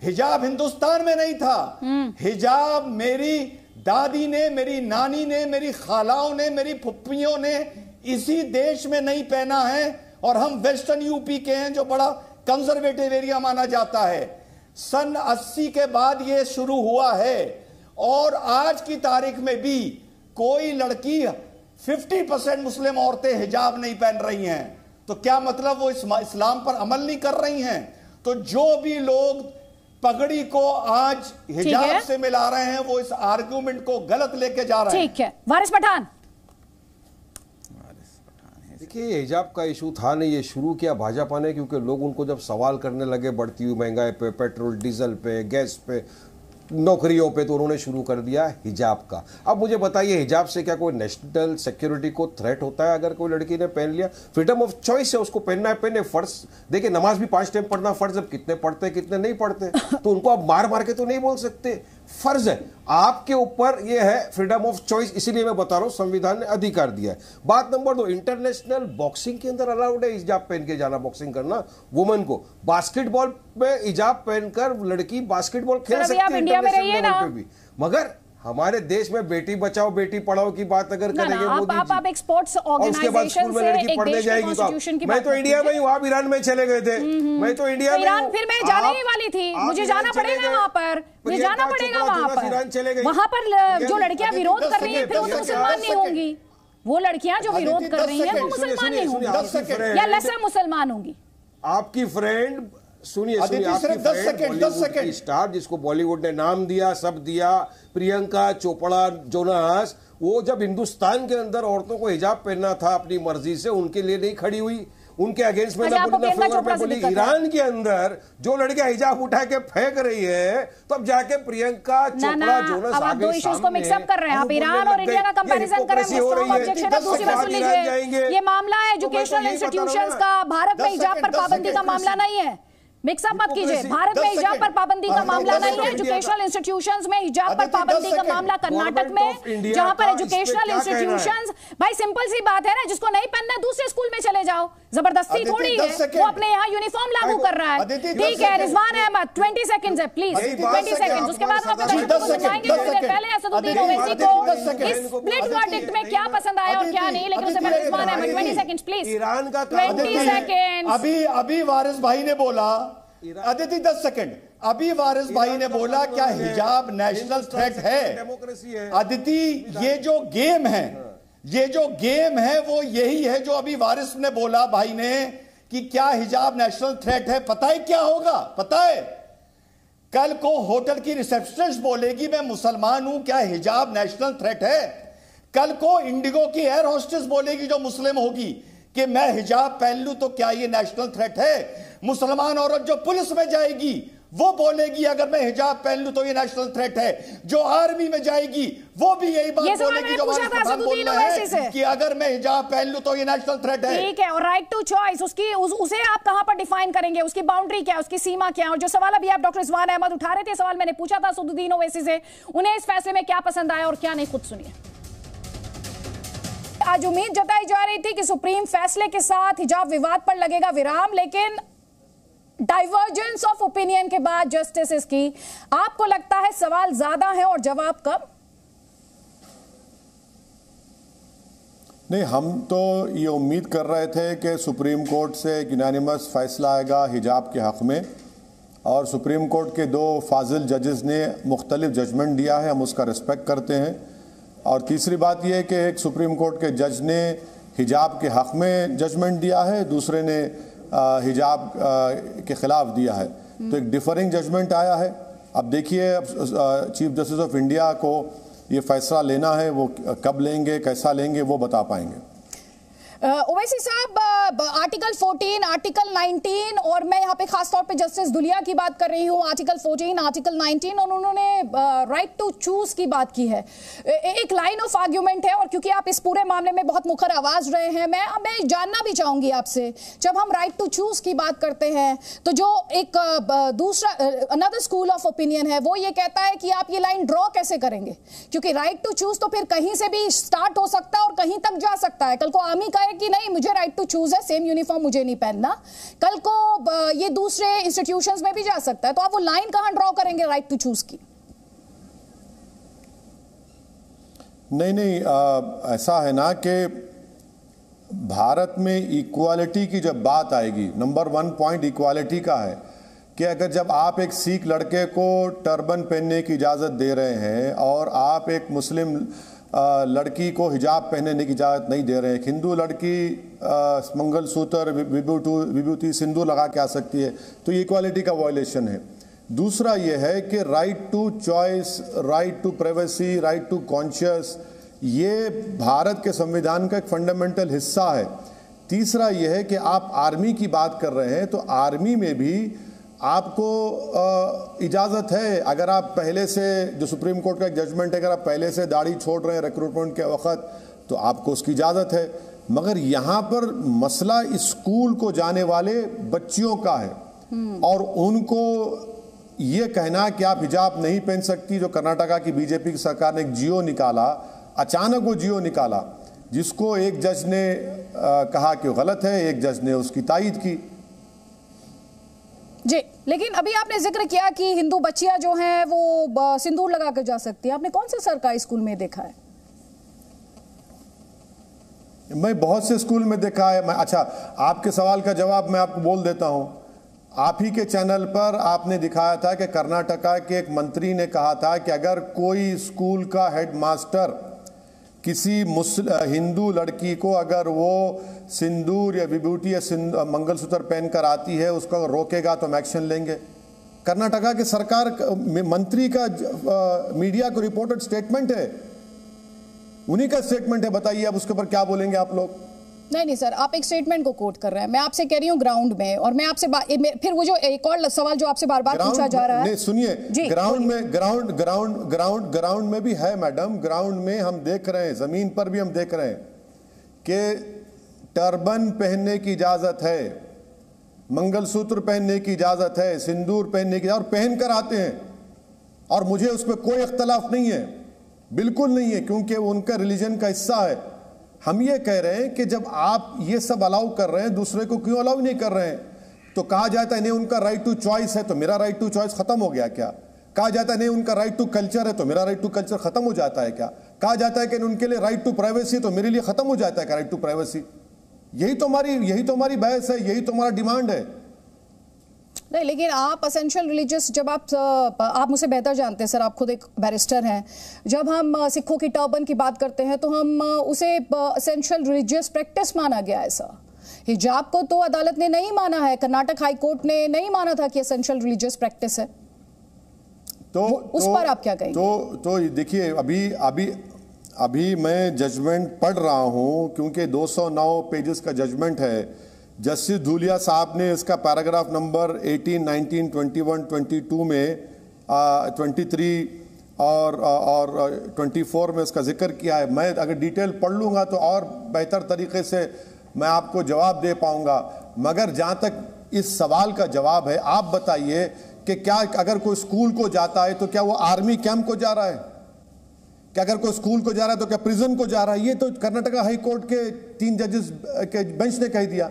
हिजाब हिंदुस्तान में नहीं था। हिजाब मेरी दादी ने, मेरी नानी ने, मेरी खालाओं ने, मेरी फुप्पियों ने इसी देश में नहीं पहना है, और हम वेस्टर्न यूपी के हैं जो बड़ा कंजर्वेटिव एरिया माना जाता है। सन 80 के बाद यह शुरू हुआ है, और आज की तारीख में भी कोई लड़की 50% मुस्लिम औरतें हिजाब नहीं पहन रही हैं। तो क्या मतलब वो इस्लाम पर अमल नहीं कर रही हैं? तो जो भी लोग पगड़ी को आज हिजाब से मिला रहे हैं वो इस आर्गुमेंट को गलत लेके जा रहे हैं। ठीक है, वारिस पठान। देखिए, हिजाब का इशू था नहीं, ये शुरू किया भाजपा ने, क्योंकि लोग उनको जब सवाल करने लगे बढ़ती हुई महंगाई पे, पेट्रोल डीजल पे, गैस पे, नौकरियों पे, तो उन्होंने शुरू कर दिया हिजाब का। अब मुझे बताइए, हिजाब से क्या कोई नेशनल सिक्योरिटी को थ्रेट होता है? अगर कोई लड़की ने पहन लिया, फ्रीडम ऑफ चॉइस है, उसको पहनना है, पहने। फर्ज, देखिए नमाज भी 5 टाइम पढ़ना फर्ज है, कितने पढ़ते कितने नहीं पढ़ते, तो उनको आप मार मार के तो नहीं बोल सकते, फर्ज है आपके ऊपर। ये है फ्रीडम ऑफ चॉइस, इसीलिए मैं बता रहा हूं संविधान ने अधिकार दिया है। बात नंबर 2, इंटरनेशनल बॉक्सिंग के अंदर अलाउड है हिजाब पहन के जाना, बॉक्सिंग करना वुमेन को। बास्केटबॉल में हिजाब पहनकर लड़की बास्केटबॉल खेल सकती है इंटरनेशनल लेवल पे भी। मगर हमारे देश में बेटी बचाओ बेटी पढ़ाओ की बात अगर करेंगे मोदी जी, आप एक स्पोर्ट्स ऑर्गेनाइजेशन से एक पढ़ने जाएगी तो मैं तो इंडिया में ही हूँ, आप ईरान में चले गए थे, मैं तो इंडिया में ईरान फिर मैं जाने ही वाली थी, मुझे जाना पड़ेगा वहां पर, मुझे जाना पड़ेगा वहां पर। वहां पर जो लड़कियां विरोध कर रही हैं फिर वो तो मुसलमान नहीं होंगी, वो लड़कियां जो विरोध कर रही हैं वो मुसलमान नहीं होंगी या लेसर मुसलमान होंगी। आपकी फ्रेंड सुनिए, आपकी स्टार जिसको बॉलीवुड ने नाम दिया, सब दिया, प्रियंका चोपड़ा जोनास, वो जब हिंदुस्तान के अंदर औरतों को हिजाब पहनना था अपनी मर्जी से, उनके लिए नहीं खड़ी हुई, उनके अगेंस्ट में बोली। ईरान के अंदर जो लड़कियां हिजाब उठा के फेंक रही है, तो अब जाके प्रियंका चोपड़ा जोनास अब आप दो इश्यूज को मिक्सअप कर रहे हैं, आप ईरान और इंडिया का कंपैरिजन कर रहे हैं। दूसरी बात सुन लीजिए, ये मामला एजुकेशनल इंस्टीट्यूशंस का, भारत में हिजाब पर पाबंदी का मामला नहीं है, मिक्सअप मत कीजिए। भारत में हिजाब पर पाबंदी का मामला नहीं है, एजुकेशनल इंस्टीट्यूशंस में हिजाब पर पाबंदी का मामला कर्नाटक में, जहां पर एजुकेशनल इंस्टीट्यूशंस, भाई सिंपल सी बात है ना, जिसको नहीं पहनना दूसरे स्कूल में चले जाओ, जबरदस्ती थोड़ी है, वो अपने यहाँ यूनिफॉर्म लागू कर रहा है। ठीक है, रिजवान अहमद 20 सेकंड्स है प्लीज, 20 सेकंड्स, उसके बाद हम अपने दर्शकों को सुनाएंगे। थोड़ी देर पहले असदुद्दीन ओवैसी को इस स्प्लिट वर्डिक्ट में क्या पसंद आया और क्या नहीं, लेकिन उससे पहले Rizwan Ahmed 20 seconds please, Iran का 20 सेकंड्स। अभी वारिस भाई ने बोला, अदिति 10 सेकंड, अभी वारिस भाई ने बोला क्या हिजाब नेशनल थ्रेट है? डेमोक्रेसी है अदिति, ये जो गेम है, ये जो गेम है वो यही है जो अभी वारिस ने बोला भाई ने कि क्या हिजाब नेशनल थ्रेट है। पता है क्या होगा? पता है, कल को होटल की रिसेप्शनिस्ट बोलेगी मैं मुसलमान हूं, क्या हिजाब नेशनल थ्रेट है? कल को इंडिगो की एयर होस्टेस बोलेगी जो मुस्लिम होगी कि मैं हिजाब पहन लूं तो क्या ये नेशनल थ्रेट है? मुसलमान औरत जो पुलिस में जाएगी वो बोलेगी अगर मैं हिजाब पहन लूं तो ये नेशनल थ्रेट है। जो आर्मी में जाएगी वो भी यही बात बोलेगी जो बोलना है कि अगर मैं हिजाब पहन लूं तो ये नेशनल थ्रेट है। ठीक है, और राइट टू चॉइस उसे आप कहां पर डिफाइन करेंगे? उसकी बाउंड्री क्या है, उसकी सीमा क्या है? और जो सवाल अभी आप डॉक्टर रिजवान अहमद उठा रहे थे, सवाल मैंने पूछा था असदुद्दीन ओवैसी से, उन्हें इस फैसले में क्या पसंद आया और क्या नहीं, खुद सुनिए। आज उम्मीद जताई जा रही थी कि सुप्रीम फैसले के साथ हिजाब विवाद पर लगेगा विराम, लेकिन डाइवर्जेंस ऑफ ओपिनियन के बाद जस्टिस की आपको लगता है सवाल ज्यादा है और जवाब कम? नहीं, हम तो ये उम्मीद कर रहे थे कि सुप्रीम कोर्ट से एक यूनानिमस फैसला आएगा हिजाब के हक़ में, और सुप्रीम कोर्ट के 2 फाजिल जजेस ने मुख्तलिफ जजमेंट दिया है, हम उसका रिस्पेक्ट करते हैं। और तीसरी बात यह है कि एक सुप्रीम कोर्ट के जज ने हिजाब के हक़ में जजमेंट दिया है, दूसरे ने हिजाब के ख़िलाफ़ दिया है, तो एक डिफरिंग जजमेंट आया है। अब देखिए, अब चीफ जस्टिस ऑफ इंडिया को ये फैसला लेना है, वो कब लेंगे, कैसा लेंगे, वो बता पाएंगे। ओवैसी साहब, आर्टिकल 14, आर्टिकल 19, और मैं यहाँ पे खास तौर पे जस्टिस धुलिया की बात कर रही हूँ, आर्टिकल 14, आर्टिकल 19, और उन्होंने राइट टू चूज की बात की है। एक लाइन ऑफ आर्ग्यूमेंट है, और क्योंकि आप इस पूरे मामले में बहुत मुखर आवाज रहे हैं, मैं जानना भी चाहूंगी आपसे, जब हम राइट टू चूज की बात करते हैं तो जो एक दूसरा अनदर स्कूल ऑफ ओपिनियन है वो ये कहता है कि आप ये लाइन ड्रॉ कैसे करेंगे, क्योंकि राइट टू चूज तो फिर कहीं से भी स्टार्ट हो सकता है और कहीं तक जा सकता है। कल को आर्मी का कि नहीं मुझे राइट टू चूज है, सेम यूनिफॉर्म मुझे नहीं पहनना, कल को ये दूसरे इंस्टीट्यूशंस में भी जा सकता है, तो आप वो लाइन कहां ड्रॉ करेंगे राइट टू चूज की? नहीं, ऐसा है ना कि भारत में इक्वालिटी की जब बात आएगी, नंबर 1 पॉइंट इक्वालिटी का है कि अगर जब आप एक सिख लड़के को टर्बन पहनने की इजाज़त दे रहे हैं और आप एक मुस्लिम लड़की को हिजाब पहनने की इजाज़त नहीं दे रहे हैं, हिंदू लड़की मंगलसूत्र विभूति सिंदूर लगा के आ सकती है, तो ये इक्वालिटी का वायलेशन है। दूसरा ये है कि right to choice, right to privacy, right to conscious, ये भारत के संविधान का एक फंडामेंटल हिस्सा है। तीसरा ये है कि आप आर्मी की बात कर रहे हैं, तो आर्मी में भी आपको इजाज़त है, अगर आप पहले से, जो सुप्रीम कोर्ट का एक जजमेंट है, अगर आप पहले से दाढ़ी छोड़ रहे हैं रिक्रूटमेंट के वक्त तो आपको उसकी इजाज़त है। मगर यहाँ पर मसला स्कूल को जाने वाले बच्चियों का है, और उनको ये कहना कि आप हिजाब नहीं पहन सकती, जो कर्नाटका की बीजेपी की सरकार ने एक जियो निकाला, अचानक वो जियो निकाला, जिसको एक जज ने कहा कि गलत है, एक जज ने उसकी तायीद की। जी, लेकिन अभी आपने जिक्र किया कि हिंदू बच्चियां जो हैं वो सिंदूर लगा कर जा सकती हैं, आपने कौन से सरकारी स्कूल में देखा है? मैं बहुत से स्कूल में देखा है। अच्छा, आपके सवाल का जवाब मैं आपको बोल देता हूं। आप ही के चैनल पर आपने दिखाया था कि कर्नाटका के एक मंत्री ने कहा था कि अगर कोई स्कूल का हेडमास्टर किसी हिंदू लड़की को अगर वो सिंदूर या विभूति या मंगलसूत्र पहनकर आती है, उसको रोकेगा तो हम एक्शन लेंगे। कर्नाटका के सरकार मंत्री का मीडिया को रिपोर्टेड स्टेटमेंट है, उन्हीं का स्टेटमेंट है। बताइए अब उसके ऊपर क्या बोलेंगे आप लोग? नहीं सर, आप एक स्टेटमेंट को कोट कर रहे हैं, मैं आपसे कह रही हूँ ग्राउंड में, और मैं आपसे फिर वो जो एक और सवाल जो आपसे बार बार पूछा जा रहा है। नहीं सुनिए, ग्राउंड में भी है मैडम, ग्राउंड में हम देख रहे हैं, जमीन पर भी हम देख रहे हैं कि टर्बन पहनने की इजाजत है, मंगलसूत्र पहनने की इजाजत है, सिंदूर पहनने की, और पहन कर आते हैं, और मुझे उस पर कोई इख्तलाफ नहीं है, बिल्कुल नहीं है, क्योंकि वो उनका रिलीजन का हिस्सा है। हम ये कह रहे हैं कि जब आप ये सब अलाउ कर रहे हैं, दूसरे को क्यों अलाउ नहीं कर रहे हैं? तो कहा जाता है नहीं उनका राइट टू चॉइस है तो मेरा राइट टू चॉइस खत्म हो गया क्या? कहा जाता है नहीं उनका राइट टू कल्चर है तो मेरा राइट टू कल्चर खत्म हो जाता है क्या? कहा जाता है कि उनके लिए राइट टू प्राइवेसी तो मेरे लिए खत्म हो जाता है क्या राइट टू प्राइवेसी? यही तो हमारी बहस है, यही तो हमारा डिमांड है। नहीं, लेकिन आप असेंशियल रिलीजियस, जब आप मुझसे बेहतर जानते हैं सर, आप खुद एक बैरिस्टर हैं, जब हम सिखों की टर्बन की बात करते हैं तो हम उसे असेंशियल रिलीजियस प्रैक्टिस माना गया है सर। हिजाब को तो अदालत ने नहीं माना है, कर्नाटक हाई कोर्ट ने नहीं माना था कि असेंशियल रिलीजियस प्रैक्टिस है। तो उस पर आप क्या कहेंगे? तो देखिए, अभी मैं जजमेंट पढ़ रहा हूं, क्योंकि 209 पेजेस का जजमेंट है। जस्टिस धूलिया साहब ने इसका पैराग्राफ नंबर 18, 19, 21, 22 में 23 और 24 में इसका जिक्र किया है। मैं अगर डिटेल पढ़ लूंगा तो और बेहतर तरीके से मैं आपको जवाब दे पाऊंगा। मगर जहां तक इस सवाल का जवाब है, आप बताइए कि क्या अगर कोई स्कूल को जाता है तो क्या वो आर्मी कैंप को जा रहा है? क्या अगर कोई स्कूल को जा रहा है तो क्या प्रिजन को जा रहा है? ये तो कर्नाटका हाई कोर्ट के 3 जजेस के बेंच ने कह दिया।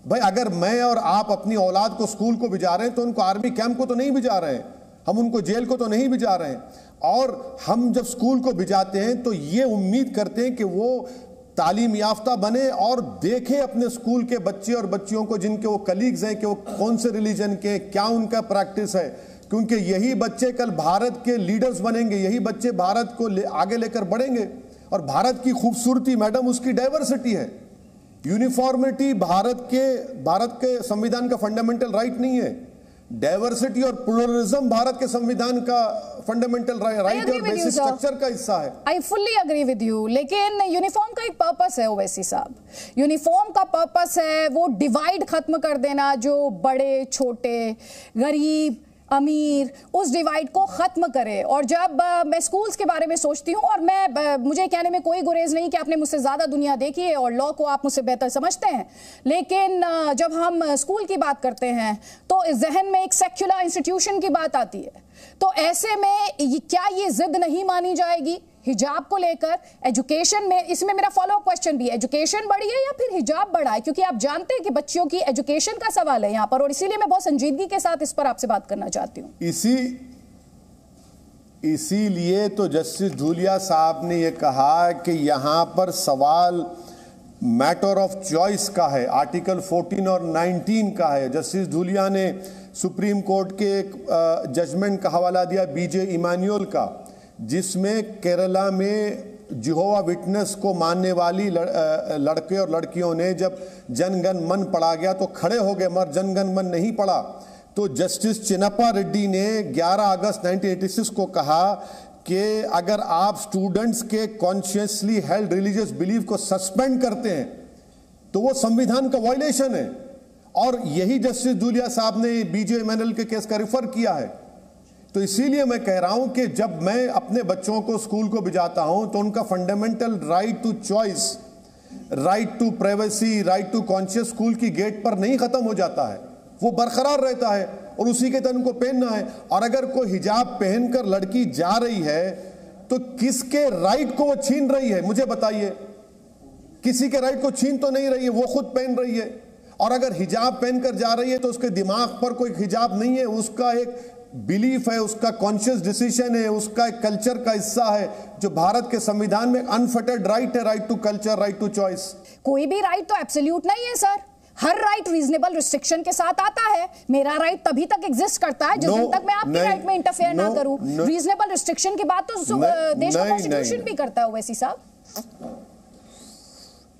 भाई, अगर मैं और आप अपनी औलाद को स्कूल को भिजा रहे हैं तो उनको आर्मी कैंप को तो नहीं भिजा रहे हैं, हम उनको जेल को तो नहीं भिजा रहे हैं। और हम जब स्कूल को भिजाते हैं तो ये उम्मीद करते हैं कि वो तालीम याफ्ता बने और देखे अपने स्कूल के बच्चे और बच्चियों को, जिनके वो कलीग्स हैं, कि वो कौन से रिलीजन के, क्या उनका प्रैक्टिस है। क्योंकि यही बच्चे कल भारत के लीडर्स बनेंगे, यही बच्चे भारत को आगे लेकर बढ़ेंगे। और भारत की खूबसूरती मैडम उसकी डाइवर्सिटी है। यूनिफॉर्मिटी भारत के संविधान का फंडामेंटल राइट नहीं है। डाइवर्सिटी और प्लुरलिज्म भारत के संविधान का फंडामेंटल राइट और बेसिक स्ट्रक्चर का हिस्सा है। I fully agree with you, लेकिन यूनिफॉर्म का एक पर्पस है ओवैसी साहब। यूनिफॉर्म का पर्पस है वो डिवाइड खत्म कर देना, जो बड़े छोटे, गरीब अमीर, उस डिवाइड को खत्म करे। और जब मैं स्कूल्स के बारे में सोचती हूँ, और मुझे कहने में कोई गुरेज नहीं कि आपने मुझसे ज्यादा दुनिया देखी है और लॉ को आप मुझसे बेहतर समझते हैं, लेकिन जब हम स्कूल की बात करते हैं तो इस जहन में एक सेक्युलर इंस्टीट्यूशन की बात आती है। तो ऐसे में क्या ये जिद नहीं मानी जाएगी हिजाब को लेकर? एजुकेशन में, इसमें मेरा फॉलो अप क्वेश्चन भी है, एजुकेशन बढ़ी है या फिर हिजाब बढ़ा है? क्योंकि आप जानते हैं कि बच्चियों की एजुकेशन का सवाल है यहाँ पर, और इसीलिए मैं बहुत संजीदगी के साथ इस पर आपसे बात करना चाहती हूँ। इसीलिए तो जस्टिस धूलिया साहब ने यह कहा कि यहाँ पर सवाल मैटर ऑफ चॉइस का है, आर्टिकल 14 और 19 का है। जस्टिस धूलिया ने सुप्रीम कोर्ट के एक जजमेंट का हवाला दिया बीजे इमानुएल का, जिसमें केरला में जिहोवा विटनेस को मानने वाली लड़के और लड़कियों ने जब जनगण मन पढ़ा गया तो खड़े हो गए, मगर जनगण मन नहीं पढ़ा। तो जस्टिस चिन्नप्पा रेड्डी ने 11 अगस्त 1986 को कहा कि अगर आप स्टूडेंट्स के कॉन्शियसली हेल्ड रिलीजियस बिलीफ को सस्पेंड करते हैं तो वो संविधान का वायलेशन है। और यही जस्टिस धूलिया साहब ने बीजे इमानुएल के केस का रिफर किया है। तो इसीलिए मैं कह रहा हूं कि जब मैं अपने बच्चों को स्कूल को भिजाता हूं तो उनका fundamental right to choice, right to privacy, right to conscious school की गेट पर नहीं खत्म हो जाता है, वो बरकरार रहता है और उसी के तहत उनको पहनना है। और अगर कोई हिजाब पहनकर लड़की जा रही है तो किसके राइट को वो छीन रही है? मुझे बताइए। किसी के राइट को छीन तो नहीं रही है, वो खुद पहन रही है। और अगर हिजाब पहनकर जा रही है तो उसके दिमाग पर कोई हिजाब नहीं है, उसका एक बिलीफ है, उसका कॉन्शियस डिसीजन है, उसका एक कल्चर का हिस्सा है जो भारत के संविधान में अनफेटेड राइट है, right to culture, right to choice. कोई भी राइट तो एब्सोल्यूट नहीं है सर, हर राइट रीजनेबल रिस्ट्रिक्शन के साथ आता है। मेरा राइट तभी तक एग्जिस्ट करता है जिस दिन तक मैं आपके राइट में इंटरफेयर ना करूं। रीजनेबल रिस्ट्रिक्शन की बात तो देश का कॉन्स्टिट्यूशन भी करता है ओवैसी साहब।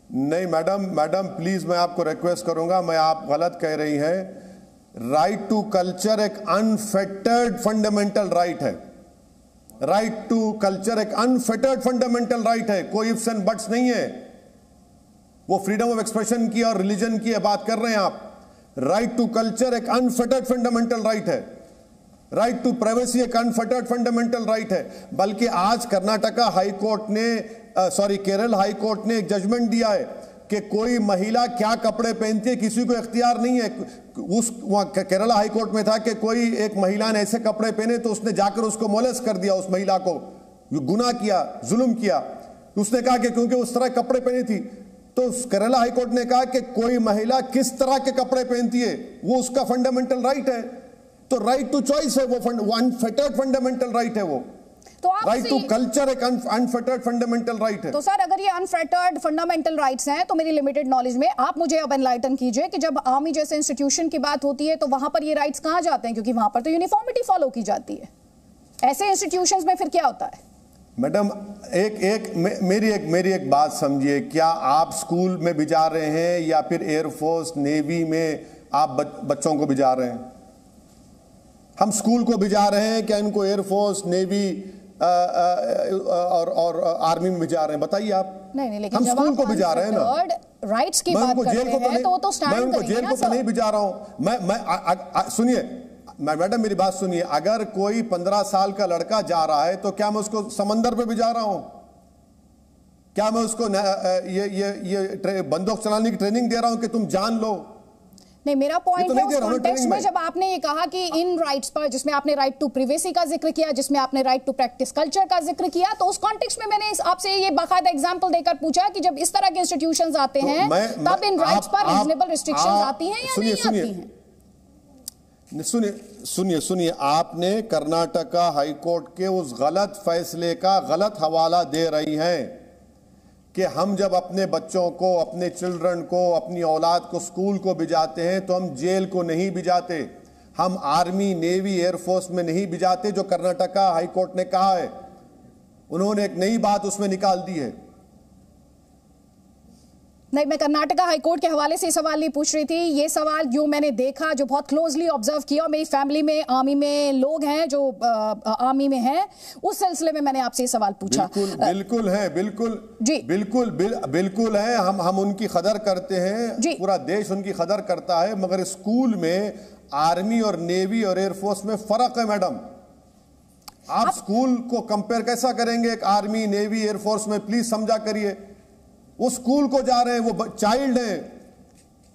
नहीं मैडम प्लीज, मैं आपको रिक्वेस्ट करूंगा, मैं आप गलत कह रही हैं। राइट टू कल्चर एक अनफेटर्ड फंडामेंटल राइट है। राइट टू कल्चर एक अनफेटर्ड फंडामेंटल राइट है, कोई इफ्स एंड बट्स नहीं है। वो फ्रीडम ऑफ एक्सप्रेशन की और रिलीजन की बात कर रहे हैं आप। राइट टू कल्चर एक अनफेटर्ड फंडामेंटल राइट है। राइट टू प्राइवेसी एक अनफेटर्ड फंडामेंटल राइट है। बल्कि आज कर्नाटका हाई कोर्ट ने केरल हाई कोर्ट ने एक जजमेंट दिया है कि कोई महिला क्या कपड़े पहनती है किसी को इख्तियार नहीं है। वहां केरला हाई कोर्ट में था कि कोई एक महिला ने ऐसे कपड़े पहने तो उसने जाकर उसको मोलेस्ट कर दिया, उस महिला को गुनाह किया, जुल्म किया। उसने कहा कि क्योंकि उस तरह कपड़े पहने थी, तो केरला हाई कोर्ट ने कहा कि कोई महिला किस तरह के कपड़े पहनती है वो उसका फंडामेंटल राइट है। तो राइट टू चॉइस है, वो अनफेटर्ड फंडामेंटल राइट है वो। तो आप राइट टू कल्चर एक अनफेटर्ड फंडामेंटल राइट है। तो सर अगर ये अनफेटर्ड फंडामेंटल राइट्स हैं तो मेरी लिमिटेड नॉलेज में आप मुझे अब एनलाइटन कीजिए कि जब आर्मी जैसे इंस्टीट्यूशन की बात होती है तो वहां पर ये राइट्स कहां जाते हैं, क्योंकि वहां पर तो यूनिफॉर्मिटी फॉलो की जाती है, ऐसे इंस्टीट्यूशंस में फिर क्या होता है? मैडम मेरी एक बात समझिए, क्या आप स्कूल में भी जा रहे हैं या फिर एयरफोर्स नेवी में आप बच्चों को भी जा रहे हैं? हम स्कूल को भी जा रहे हैं क्या इनको एयरफोर्स नेवी और आर्मी में भी जा रहे हैं? बताइए आप। नहीं, लेकिन हम स्कूल को भी जा रहे हैं ना, राइट्स की बात करते हैं तो स्टैंड मैं उनको जेल को तो नहीं भी जा रहा हूं। मैं सुनिए मैडम मेरी बात सुनिए, अगर कोई 15 साल का लड़का जा रहा है तो क्या मैं उसको समंदर पे भी जा रहा हूं? क्या मैं उसको ये बंदूक चलाने की ट्रेनिंग दे रहा हूं कि तुम जान लो? नहीं, मेरा पॉइंट है उस कॉन्टेक्स्ट में जब आपने ये कहा कि इन राइट्स पर, जिसमें आपने राइट टू प्रिवेसी का जिक्र किया, जिसमें आपने राइट टू प्रैक्टिस कल्चर का जिक्र किया, तो उस कॉन्टेक्स्ट में मैंने आपसे ये बाकायदा एग्जांपल देकर पूछा कि जब इस तरह के इंस्टीट्यूशंस आते हैं तब इन राइट्स पर रीजनेबल रिस्ट्रिक्शंस आती हैं या नहीं आती हैं? सुनिए, आपने कर्नाटका हाईकोर्ट के उस गलत फैसले का गलत हवाला दे रही हैं कि हम जब अपने बच्चों को, अपने चिल्ड्रन को, अपनी औलाद को स्कूल को भिजाते हैं तो हम जेल को नहीं भिजाते, हम आर्मी नेवी एयरफोर्स में नहीं भिजाते, जो कर्नाटका हाईकोर्ट ने कहा है। उन्होंने एक नई बात उसमें निकाल दी है। नहीं, मैं कर्नाटका हाईकोर्ट के हवाले से सवाल नहीं पूछ रही थी। ये सवाल जो मैंने देखा, जो बहुत क्लोजली ऑब्जर्व किया, और मेरी फैमिली में आर्मी में लोग हैं जो आर्मी में हैं, उस सिलसिले में मैंने आपसे ये सवाल पूछा। बिल्कुल है, बिल्कुल है। हम उनकी कदर करते हैं, पूरा देश उनकी कदर करता है, मगर स्कूल में आर्मी और नेवी और एयरफोर्स में फर्क है मैडम। आप स्कूल को कंपेयर कैसा करेंगे एक आर्मी नेवी एयरफोर्स में? प्लीज समझा करिए। वो स्कूल को जा रहे हैं, वो चाइल्ड है,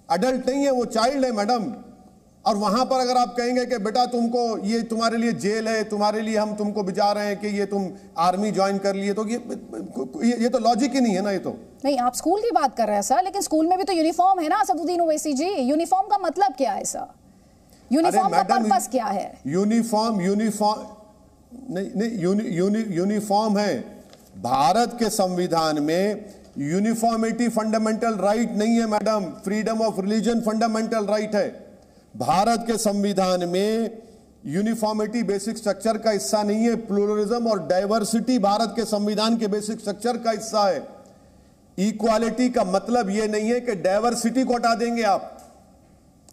अडल्ट नहीं है, वो चाइल्ड है मैडम। और वहां पर अगर आप कहेंगे कि बेटा तुमको ये तुम्हारे लिए जेल है, तुम्हारे लिए हम तुमको भिजा रहे हैं कि ये तुम आर्मी ज्वाइन कर लिए, तो ये तो लॉजिक ही नहीं है ना। ये तो नहीं, आप स्कूल की बात कर रहे हैं सर, लेकिन स्कूल में भी तो यूनिफॉर्म है ना असदुद्दीन ओवैसी जी। यूनिफॉर्म का मतलब क्या है सर? यूनिफॉर्म का पर्पस क्या है? यूनिफॉर्म है। भारत के संविधान में यूनिफॉर्मिटी फंडामेंटल राइट नहीं है madam, freedom of religion fundamental right है। भारत के संविधान में यूनिफॉर्मिटी बेसिक स्ट्रक्चर का हिस्सा नहीं है। प्लुरलिज्म और डाइवर्सिटी भारत के संविधान के बेसिक स्ट्रक्चर का हिस्सा है। इक्वालिटी का मतलब यह नहीं है कि डाइवर्सिटी को हटा देंगे आप।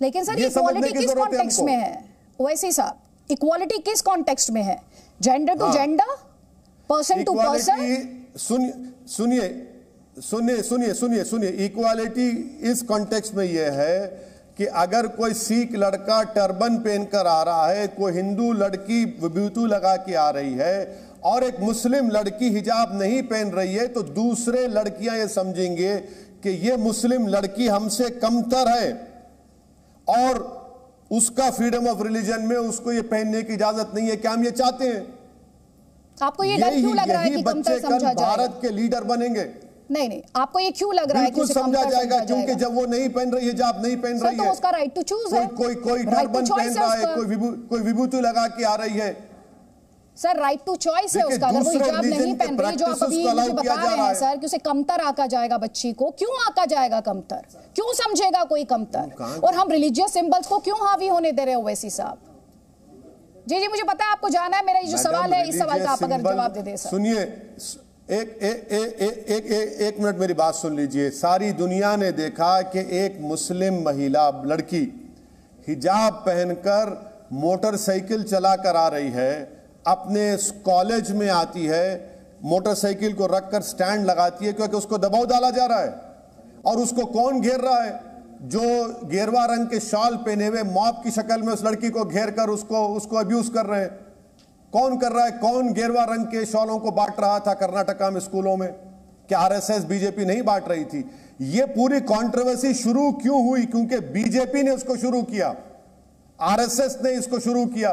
लेकिन सर इक्वालिटी किस कॉन्टेक्स्ट में है ओवैसी साहब? इक्वालिटी किस कॉन्टेक्स्ट में है? Gender to gender, person to person? सुनिए, इक्वालिटी इस कॉन्टेक्स्ट में यह है कि अगर कोई सिख लड़का टर्बन पहनकर आ रहा है, कोई हिंदू लड़की विभूति लगा के आ रही है और एक मुस्लिम लड़की हिजाब नहीं पहन रही है, तो दूसरे लड़कियां ये समझेंगे कि ये मुस्लिम लड़की हमसे कमतर है और उसका फ्रीडम ऑफ रिलीजन में उसको ये पहनने की इजाजत नहीं है। क्या हम ये चाहते हैं? आपको ये डर क्यों लग रहा है कि कमतर समझा जाएगा? भारत के लीडर बनेंगे? नहीं, आपको ये क्यों लग रहा है कि उसे समझा जाएगा? क्योंकि जब वो नहीं पहन रही है, हिजाब नहीं पहन रही है, तो उसका राइट टू चूज है। कोई टर्बन पहन रहा है, कोई विभूति लगा के आ रही है, सर राइट टू चॉइस है उसका। अगर वो हिजाब नहीं पहन रही, जो आप अभी मुझे बता रहे हैं सर कि उसे कमतर आका जाएगा बच्ची को, क्यों आका जाएगा कमतर? क्यों समझेगा कोई कमतर? और हम रिलीजियस सिंबल्स को क्यों हावी होने दे रहे हो ओवैसी साहब? जी, मुझे पता है आपको जाना है। मेरा ये जो सवाल है, इस सवाल का आप अगर जवाब दे दे सर। सुनिए, एक मिनट मेरी बात सुन लीजिए। सारी दुनिया ने देखा कि एक मुस्लिम महिला लड़की हिजाब पहनकर मोटरसाइकिल चलाकर आ रही है, अपने कॉलेज में आती है, मोटरसाइकिल को रखकर स्टैंड लगाती है क्योंकि उसको दबाव डाला जा रहा है। और उसको कौन घेर रहा है? जो गेरवा रंग के शॉल पहने हुए मॉब की शक्ल में उस लड़की को घेर कर उसको अब्यूज कर रहे हैं। कौन कर रहा है? कौन गेरवा रंग के शॉलों को बांट रहा था कर्नाटका में स्कूलों में? क्या आरएसएस बीजेपी नहीं बांट रही थी? ये पूरी कंट्रोवर्सी शुरू क्यों हुई? क्योंकि बीजेपी ने उसको शुरू किया, आरएसएस ने इसको शुरू किया।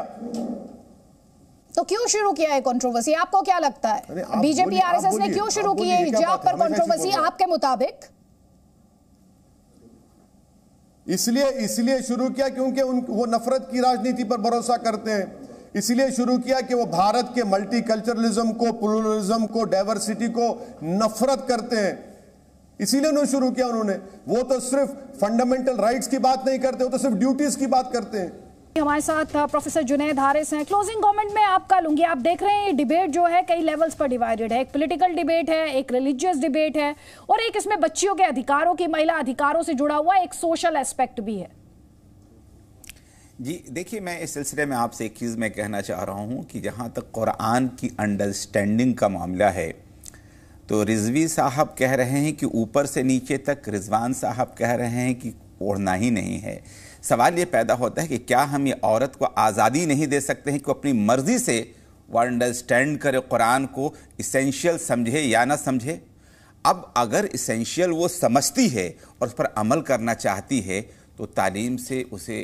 तो क्यों शुरू किया है कंट्रोवर्सी? आपको क्या लगता है बीजेपी आरएसएस ने क्यों शुरू की है हिजाब पर कंट्रोवर्सी आपके मुताबिक? इसलिए शुरू किया क्योंकि वो नफरत की राजनीति पर भरोसा करते हैं। इसीलिए शुरू किया कि वो भारत के मल्टीकल्चरलिज्म को, प्लुरलिज्म को, डाइवर्सिटी को नफरत करते हैं। इसीलिए उन्होंने शुरू किया। उन्होंने वो तो सिर्फ फंडामेंटल राइट्स की बात नहीं करते, वो तो सिर्फ ड्यूटीज की बात करते हैं। हमारे साथ प्रोफेसर जुनैद हारिस हैं। क्लोजिंग कमेंट में आपका लूंगी। आप देख रहे हैं ये डिबेट जो है कई लेवल्स पर डिवाइडेड है। एक पॉलिटिकल डिबेट है, एक रिलीजियस डिबेट है, और एक इसमें बच्चियों के अधिकारों की, महिला अधिकारों से जुड़ा हुआ एक सोशल एस्पेक्ट भी है। जी देखिए, मैं इस सिलसिले में आपसे एक चीज़ मैं कहना चाह रहा हूँ कि जहाँ तक कुरान की अंडरस्टैंडिंग का मामला है, तो रिजवी साहब कह रहे हैं कि ऊपर से नीचे तक, रिजवान साहब कह रहे हैं कि ओढ़ना ही नहीं है। सवाल ये पैदा होता है कि क्या हम ये औरत को आज़ादी नहीं दे सकते हैं कि अपनी मर्जी से वो अंडरस्टैंड करे कुरान को, इसेंशियल समझे या ना समझे। अब अगर इसेंशियल वो समझती है और उस पर अमल करना चाहती है, तो तालीम से उसे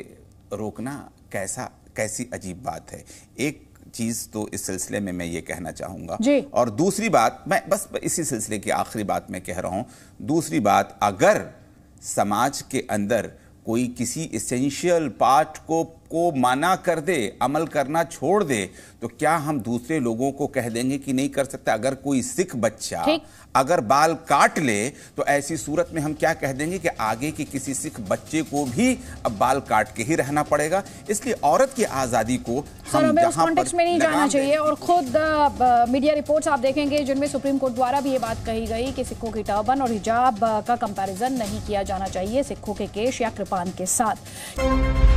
रोकना कैसी अजीब बात है। एक चीज़ तो इस सिलसिले में मैं ये कहना चाहूँगा, और दूसरी बात, मैं बस इसी सिलसिले की आखिरी बात मैं कह रहा हूँ। दूसरी बात, अगर समाज के अंदर कोई किसी इसेंशियल पार्ट को माना कर दे, अमल करना छोड़ दे, तो क्या हम दूसरे लोगों को कह देंगे कि नहीं कर सकता? अगर कोई सिख बच्चा अगर बाल काट ले, तो ऐसी सूरत में हम क्या कह देंगे कि आगे के किसी सिख बच्चे को भी अब बाल काट के ही रहना पड़ेगा? इसलिए औरत की आज़ादी को हमें उस कॉन्टेक्स्ट में नहीं जाना चाहिए। और खुद मीडिया रिपोर्ट्स आप देखेंगे जिनमें सुप्रीम कोर्ट द्वारा भी ये बात कही गई कि सिखों की टर्बन और हिजाब का कंपैरिजन नहीं किया जाना चाहिए सिखों के केश या कृपान के साथ।